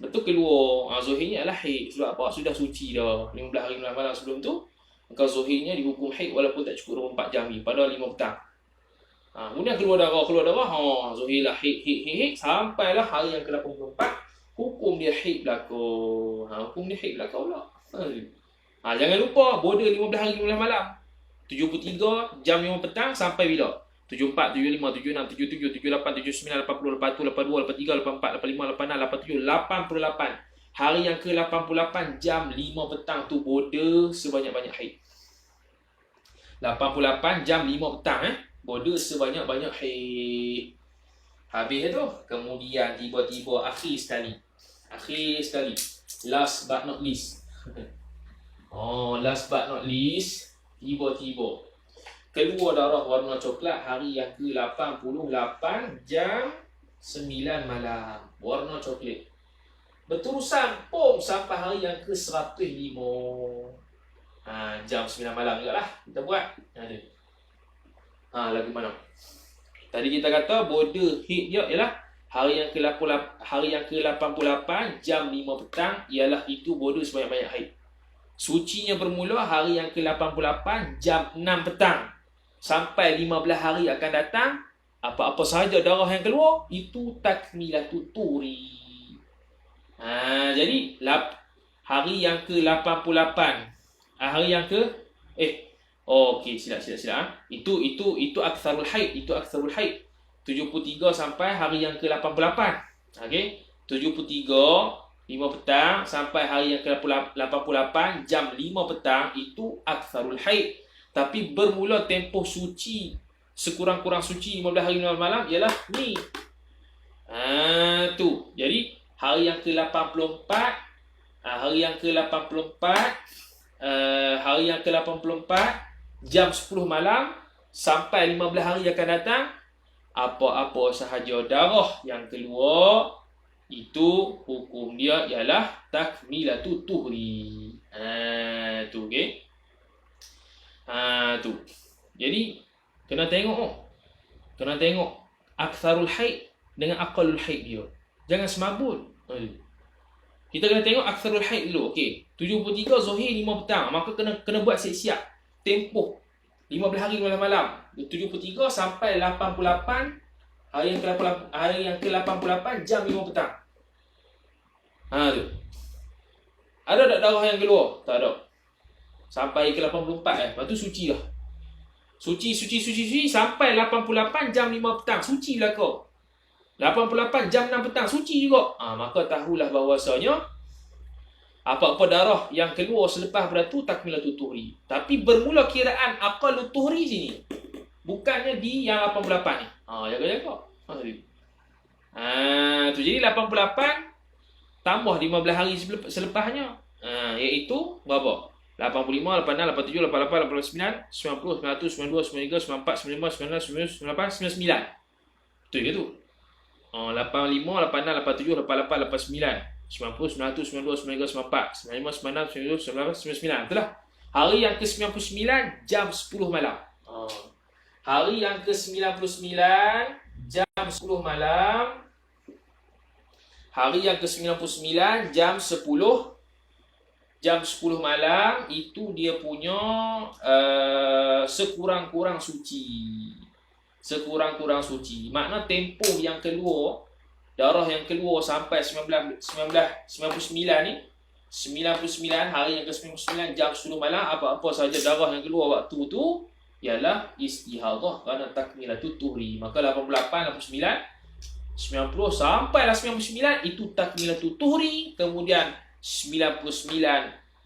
Betul keluar Zohirnya adalah haid. Sebab apa? Sudah suci dah 15 hari 15 malam sebelum tu. Maka Zohirnya dihukum haid walaupun tak cukup 24 jam ni pada 5 petang. Kemudian keluar darah Zohir lah haid sampailah hari yang ke-84 hukum dia haid berlaku. Hukum dia haid berlaku pula. Jangan lupa border 15 hari 15 malam. 73 jam 5 petang sampai bila? 74, 75, 76, 77, 78, 79, 80, 81, 82, 83, 84, 85, 86, 87, 88. Hari yang ke-88 jam 5 petang tu border sebanyak-banyak haid. 88 jam 5 petang border sebanyak-banyak haid. Habis tu. Kemudian tiba-tiba akhir sekali. Last but not least. Last but not least, tiba-tiba keluar darah warna coklat hari yang ke-88 jam 9 malam. Warna coklat. Berterusan sampai hari yang ke-105. Jam 9 malam juga lah kita buat. Lagu mana? Tadi kita kata border haid dia ialah hari yang ke-88 jam 5 petang ialah itu border sebanyak-banyak haid. Sucinya bermula hari yang ke-88 jam 6 petang sampai 15 hari akan datang. Apa-apa sahaja darah yang keluar itu takmilatut tuhri. Jadi hari yang ke-88, hari yang ke okey, silap. Itu aktsarul haid, 73 sampai hari yang ke-88. Okey. 73 5 petang sampai hari yang ke-88 jam 5 petang itu aktsarul haid. Tapi bermula tempoh suci sekurang-kurang suci 15 hari 15 malam ialah ni. Tu. Jadi hari yang ke-84 hari yang ke-84 jam 10 malam sampai 15 hari akan datang, apa-apa sahaja darah yang keluar itu hukum dia ialah takmilatut tuhri. Tu okey. Tu. Jadi kena tengok aktsarul haid dengan aqallul haid dia. Jangan semabut. Kita kena tengok aktsarul haid dulu. Okey. 73 Zuhur 5 petang. Maka kena buat siap-siap tempoh 15 hari 15 malam. 73 sampai 88 hari yang ke-88 jam 5 petang. Tu. Ada tak darah yang keluar? Tak ada. Sampai ke-84 lepas tu suci lah. Suci sampai 88 jam 5 petang. Suci lah kau. 88 jam 6 petang. Suci juga. Maka tahulah bahawasanya apa-apa darah yang keluar selepas pada tu takmilatut tuhri. Tapi bermula kiraan aqallut tuhri sini. Bukannya di yang 88 ni. Jaga-jaga. Tu jadi 88 tambah 15 hari selepasnya. Iaitu berapa? 85, 86, 87, 88, 89, 90, 91, 92, 93, 94, 95, 96, 97, 98, 99. Betul ke tu? 85, 86, 87, 88, 89, 90, 91, 92, 93, 94, 95, 96, 97, 98, 99. Betul lah. Hari yang ke-99 jam 10 malam. Hari yang ke-99 jam 10 malam. Hari yang ke-99 jam 10 malam itu dia punya sekurang-kurang suci. Makna tempoh yang keluar, darah yang keluar sampai 99 ni, 99 hari yang ke-99 jam 10 malam, apa-apa sahaja darah yang keluar waktu tu ialah istihadah kerana takmilatut tuhri. Maka 88, 89, 90 sampailah 99 itu takmilatut tuhri. Kemudian 99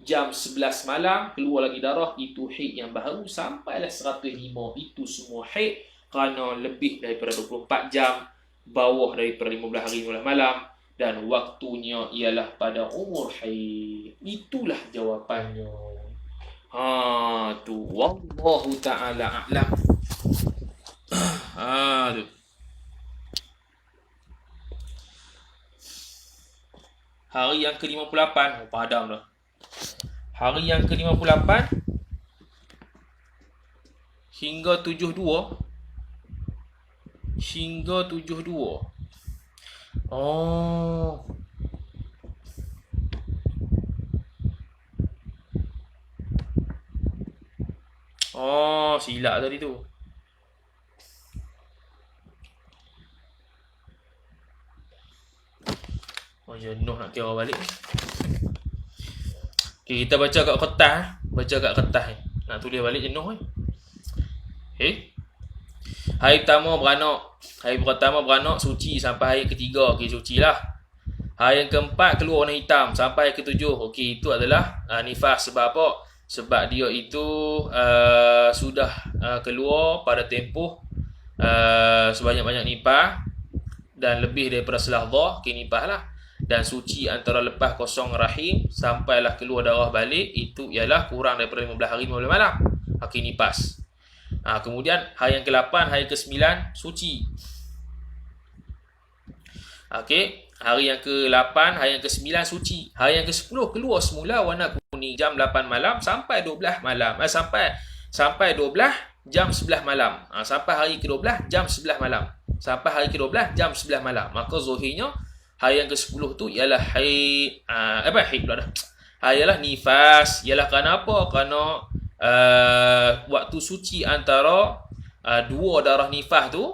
jam 11 malam keluar lagi darah, itu haid yang baru. Sampailah 105 itu semua haid kerana lebih daripada 24 jam, bawah daripada 15 hari 15 malam, dan waktunya ialah pada umur haid. Itulah jawapannya. Tu wallahu ta'ala a'lam. Tu. Hari yang ke-58 padam dah. Hari yang ke-58 hingga 72. Silap tadi tu. Jenuh nak kira balik. Okay, kita baca kat kertas. Nak tulis balik jenuh. Hari pertama beranak suci sampai hari ketiga. Suci lah. Hari yang keempat keluar warna hitam sampai hari ketujuh. Itu adalah nifas. Sebab apa? Sebab dia itu sudah keluar pada tempoh sebanyak-banyak nipah dan lebih daripada selahdah. Nipah lah. Dan suci antara lepas kosong rahim sampailah keluar darah balik, itu ialah kurang daripada 15 hari 15 malam. Nifas. Kemudian hari yang ke-8, hari ke-9 suci. Hari yang ke-8, hari yang ke-9 suci. Hari yang ke-10 keluar semula warna kuning jam 8 malam sampai 12 malam. Sampai 12 jam 11 malam. Sampai hari ke-12 jam 11 malam. Sampai hari ke-12 jam 11 malam. Maka zuhirnya hari yang ke-10 tu ialah haid, haid pula dah. Ialah nifas. Ialah kerana apa? Kerana waktu suci antara dua darah nifas tu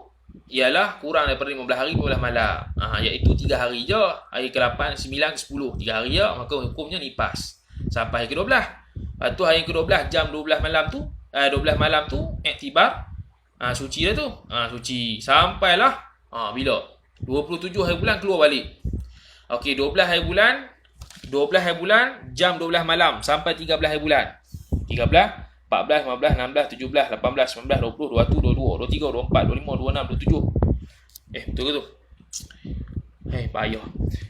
ialah kurang daripada 15 hari 15 malam. Iaitu 3 hari je. Hari ke-8, 9, 10. 3 hari je. Maka hukumnya nifas. Sampai hari ke-12. Lepas tu hari ke-12 jam 12 malam tu 12 malam tu iktibar suci dah tu. Suci sampailah bila 27 hari bulan keluar balik. Okey, 12 hari bulan jam 12 malam sampai 13 hari bulan. 13, 14, 15, 16, 17, 18, 19, 20, 21, 22, 23, 24, 25, 26, 27. Betul ke tu? Payah.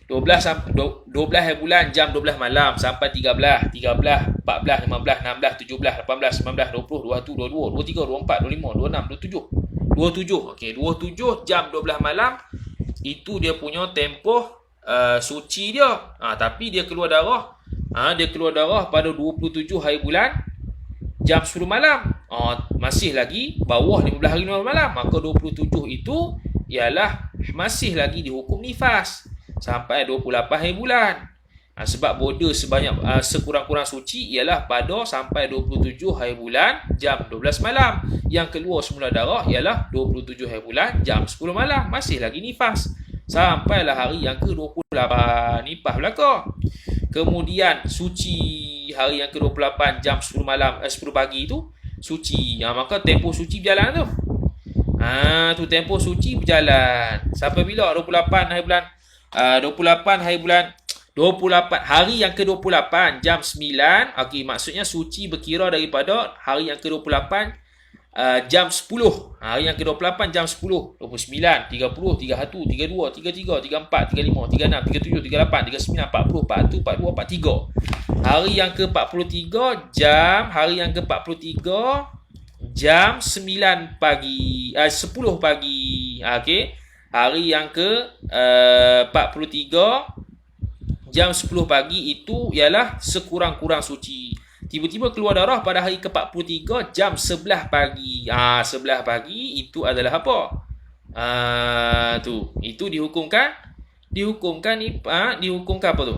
12 hari bulan jam 12 malam sampai 13, 14, 15, 16, 17, 18, 19, 20, 21, 22, 23, 24, 25, 26, 27. Okey, 27 jam 12 malam itu dia punya tempoh suci dia. Tapi dia keluar darah. Dia keluar darah pada 27 hari bulan jam 10 malam. Masih lagi bawah 15 hari 15 malam. Maka 27 itu ialah masih lagi dihukum nifas sampai 28 hari bulan. Sebab border sekurang-kurang suci ialah pada sampai 27 hari bulan jam 12 malam. Yang keluar semula darah ialah 27 hari bulan jam 10 malam. Masih lagi nifas. Sampailah hari yang ke-28 nifas belaka. Kemudian suci hari yang ke-28 jam 10 malam 10 pagi tu suci. Maka tempoh suci berjalan tu. Tu tempoh suci berjalan. Sampai bila? 28 hari bulan 28 hari yang ke-28 jam 9. Okey, maksudnya suci berkira daripada hari yang ke-28 jam 10. Hari yang ke-28 jam 10, 29, 30, 31, 32, 33, 34, 35, 36, 37, 38, 39, 40, 41, 42, 43. Hari yang ke-43 jam 9 pagi, 10 pagi. Okey. Hari yang ke-43 jam 10 pagi itu ialah sekurang-kurang suci. Tiba-tiba keluar darah pada hari ke-43 jam 11 pagi. 11 pagi itu adalah apa? Itu dihukumkan apa tu?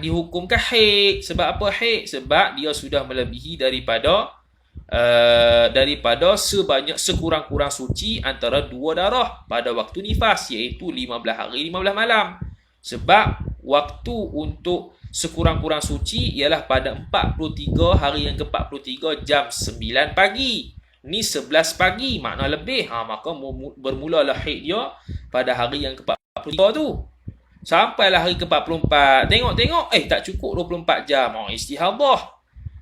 Dihukumkan haid. Sebab apa haid? Sebab dia sudah melebihi daripada sekurang-kurang suci antara dua darah pada waktu nifas, iaitu 15 hari 15 malam. Sebab waktu untuk sekurang-kurang suci ialah pada 43 hari yang ke-43 jam 9 pagi. Ni 11 pagi, makna lebih. Maka bermulalah haid dia pada hari yang ke-43 tu. Sampailah hari ke-44. Tengok, tak cukup 24 jam. Istihadah.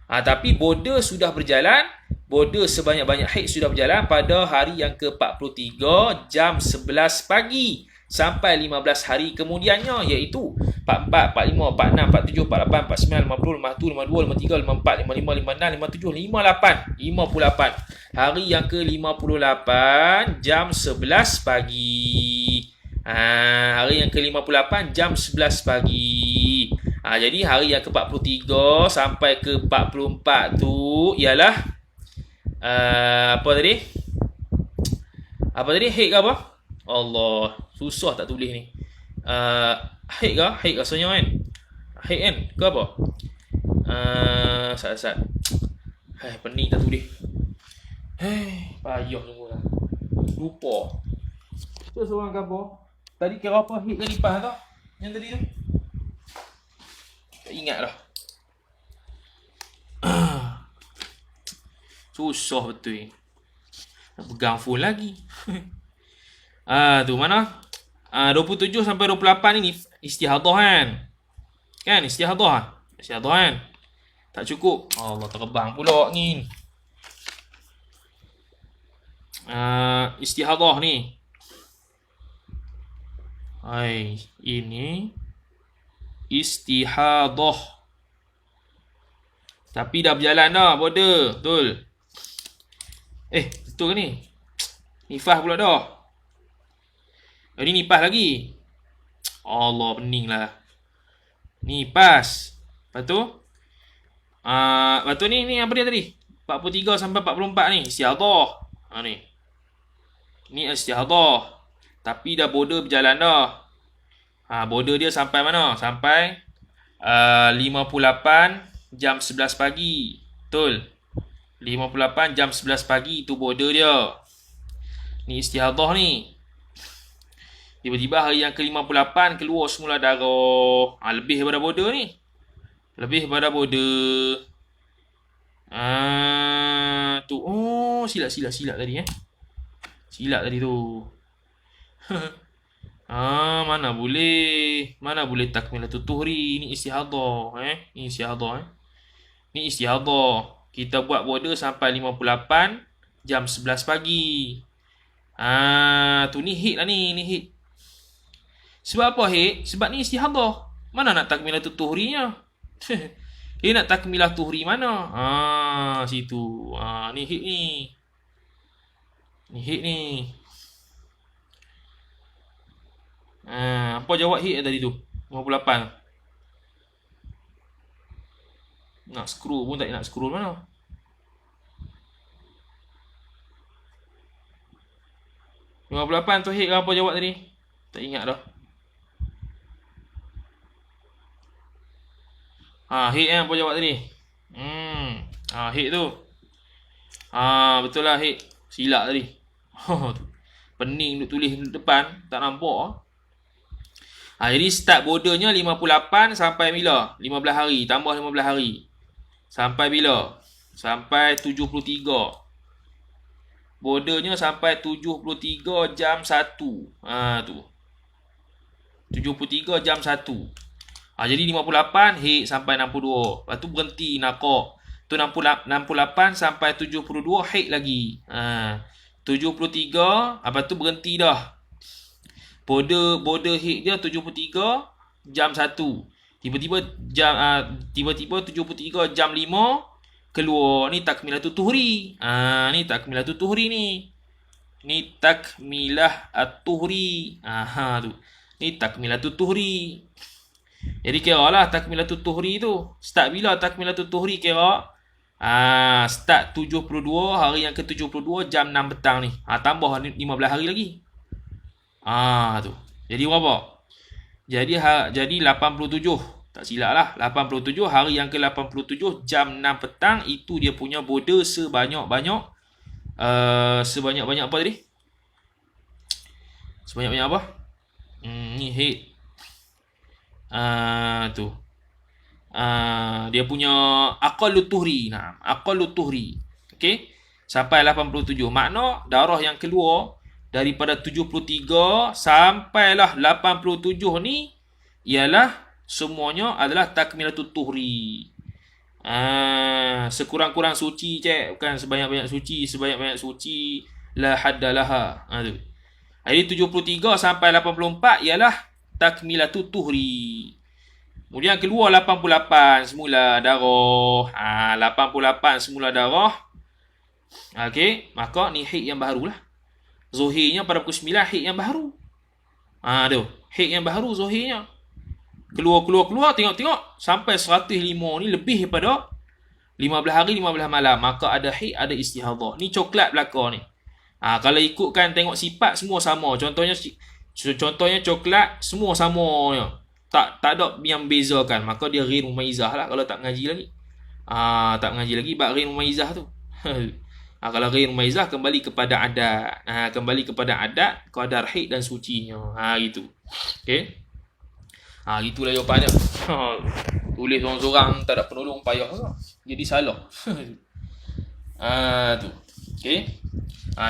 Tapi border sudah berjalan. Border sebanyak-banyak haid sudah berjalan pada hari yang ke-43 jam 11 pagi. Sampai 15 hari kemudiannya, iaitu 44, 45, 46, 47, 48, 49, 50, 51, 52, 53, 54, 55, 56, 57, 58. Hari yang ke-58 jam 11 pagi. Hari yang ke-58 jam 11 pagi. Jadi hari yang ke-43 sampai ke-44 tu ialah apa tadi? Haid ke apa? Allah, susah tak tulis ni. Haid rasanya kan? Haid kan? Ke apa? Sat. Pening tak tulis. Payah semua lah. Lupa. Tu seorang khabar. Tadi kira apa haid ke nifas tak? Yang tadi tu? Tak ingat dah. Susah betul. Nak pegang phone lagi. Tu mana? 27 sampai 28 ni istihadah kan? Kan istihadah kan? Tak cukup. Allah, terbang pula ni. Istihadah ni. Ini istihadah. Tapi dah berjalan dah, border. Betul. Betul ke ni? Nifas pula dah. Ini nifas lagi. Allah, pening lah. Nifas. Lepas tu ni apa dia tadi? 43 sampai 44 ni istihadah. Ni. Ni istihadah. Tapi dah border berjalan dah. Border dia sampai mana? Sampai 58 jam 11 pagi. Betul. 58 jam 11 pagi itu border dia. Ni istihadah ni. Tiba-tiba hari yang ke-58 keluar semula darah. Lebih daripada border ni. Lebih daripada border. Tu. Oh, silap tadi Silap tadi tu. Mana boleh takmilatul tuhri. Ni istihadah. Ni istihadah. Ni istihadah. Kita buat border sampai 58 jam 11 pagi. Tu ni hit lah ni. Ni hit. Sebab apa hit? Sebab ni istihadah. Mana nak takmilatul tuhrinya? Dia nak takmilah tuhri mana? Situ. Ni hit ni. Ni hit ni. Apa jawab hit tadi tu? 58. Nak scroll pun tak nak scroll mana? $58 tu hit ke apa jawab tadi? Tak ingat dah. Hit apa jawab tadi? Hit tu. Betul lah hit. Silap tadi. Pening duk tulis depan, tak nampak. Jadi start bordernya 58 sampai bila? 15 hari, tambah 15 hari. Sampai bila? Sampai 73. Bordernya sampai 73 jam 1. Tu. 73 jam 1. Jadi 58 hit sampai 62. Lepas tu berhenti nakak. Tu 68 sampai 72 hit lagi. 73, lepas tu berhenti dah. Border hit dia 73 jam 1. Tiba-tiba 73 jam 5 keluar ni takmilatul tuhri. Ni takmilatul tuhri ni. Ni takmilah at-tuhri. Tu. Ni takmilatul tuhri. Jadi kira lah takmilatul tuhri tu. Start bila takmilatul tuhri kira? Start 72 hari yang ke-72 jam 6 petang ni. Tambah 15 hari lagi. Tu. Jadi berapa? Jadi 87. Tak silap lah. 87 hari yang ke-87 jam 6 petang itu dia punya border sebanyak-banyak apa tadi? Sebanyak-banyak apa? Ni hit. Tu. Dia punya aqallut tuhri. Aqallut tuhri. Okey. Sampai 87. Makna darah yang keluar daripada 73 sampailah 87 ni ialah semuanya adalah takmilatul tuhri. Sekurang-kurang suci cek, bukan sebanyak-banyak suci la haddalaha. Tu. Jadi 73 sampai 84 ialah takmilatul tuhri. Kemudian keluar 88 semula darah. 88 semula darah. Okey, maka ni hit yang baru lah. Zuhirnya pada pukul 9 hit yang baru. Tu. Hit yang baru zuhirnya. Keluar tengok sampai 105 ni lebih daripada 15 hari 15 malam. Maka ada hit, ada istihadah. Ni coklat belaka ni. Kalau ikutkan tengok sifat semua sama. Contohnya coklat semua sama ni. Tak ada yang bezakan. Maka dia ghair mumaizah lah kalau tak mengaji lagi. Tak mengaji lagi bab ghair mumaizah tu. Kalau ghair mumaizah kembali kepada adat. Kembali kepada adat, qadar haid dan sucinya. Gitu. Okey. Gitulah jawapannya. Tulis seorang-seorang tak ada penolong payah lah. Jadi salah. Tu. Okey.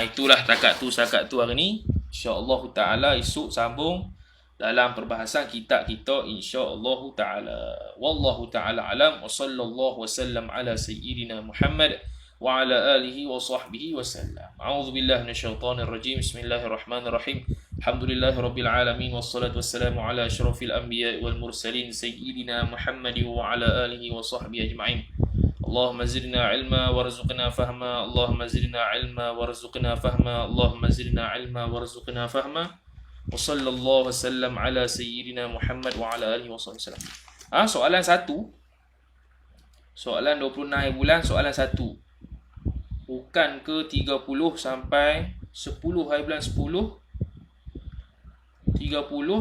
Itulah setakat tu hari ni. InsyaAllah ta'ala esok sambung dalam perbahasan kitab kita insya-Allah taala. Wallahu taala alam wa sallallahu wasallam ala sayyidina Muhammad wa ala alihi wa sahbihi wasallam. A'udzu billahi minasyaitonir rajim. Bismillahirrahmanirrahim. Alhamdulillahirabbil alamin wassalatu wassalamu ala asyrafil anbiya'i wal mursalin sayyidina Muhammad wa ala alihi wa sahbihi ajma'in. Allahumma zidna ilma warzuqna fahma. Allahumma zidna ilma warzuqna fahma. Allahumma zidna ilma warzuqna fahma. Wa sallallahu wasallam ala sayyidina Muhammad wa ala alihi wasallam. Soalan 1. Soalan 26 bulan, soalan 1. Bukan ke 30 sampai 10 hari bulan 10? 30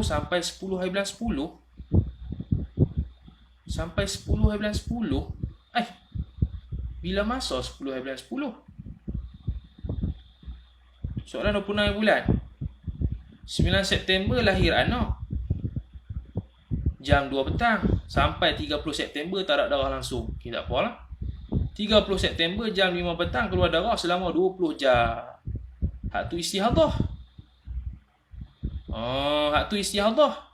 sampai 10 hari bulan 10? Sampai 10 hari bulan 10? Bila masa 10 hari bulan 10? Soalan 26 hari bulan. 9 September lahir anak. Jam 2 petang. Sampai 30 September tak ada darah langsung. Okay, tak apalah. 30 September jam 5 petang keluar darah selama 20 jam. Hak tu istihadah. Hak tu istihadah.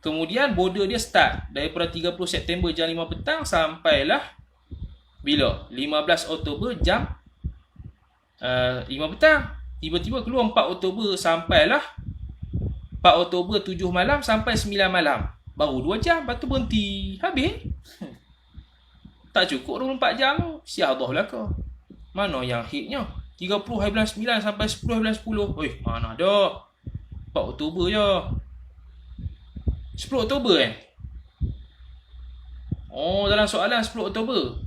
Kemudian border dia start daripada 30 September jam 5 petang sampailah bila? 15 Oktober jam 5 petang. Tiba-tiba keluar 4 Oktober sampailah 4 Oktober 7 malam sampai 9 malam. Baru 2 jam, lepas tu berhenti. Habis. Tak cukup 24 jam tu. Istihadah belaka. Mana yang hitnya? 30 hari bulan 9 sampai 10 hari bulan 10. Oi, mana ada? 4 Oktober je. 10 Oktober dalam soalan 10 Oktober.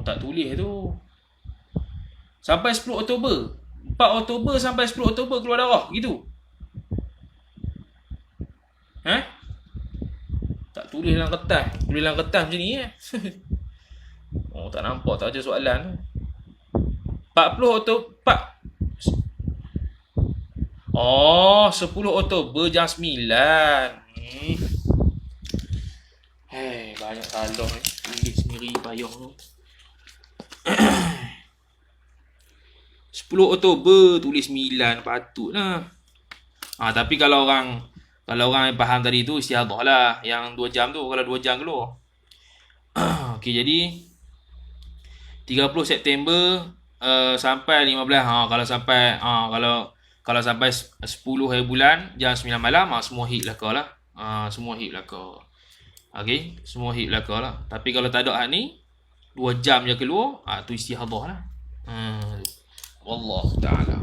Tak tulis tu. Sampai 10 Oktober. 4 Oktober sampai 10 Oktober keluar darah. Gitu. Tak tulis dalam kertas. Tulis dalam kertas macam ni tak nampak tak ada soalan tu. 40 Oktober 10 Oktober jam 9. Banyak salah tulis sendiri payah tu. 10 Oktober tulis 9 patutlah. Tapi kalau orang yang faham tadi tu istihadah lah yang 2 jam tu, kalau 2 jam keluar. Okey, jadi 30 September sampai 15. Kalau sampai kalau sampai 10 hari bulan jam 9 malam, semua hit belaka lah. Semua hit belaka. Okey, semua hit belaka lah. Tapi kalau tak ada hak ni 2 jam je keluar, tu istihadah lah. Wallahu ta'ala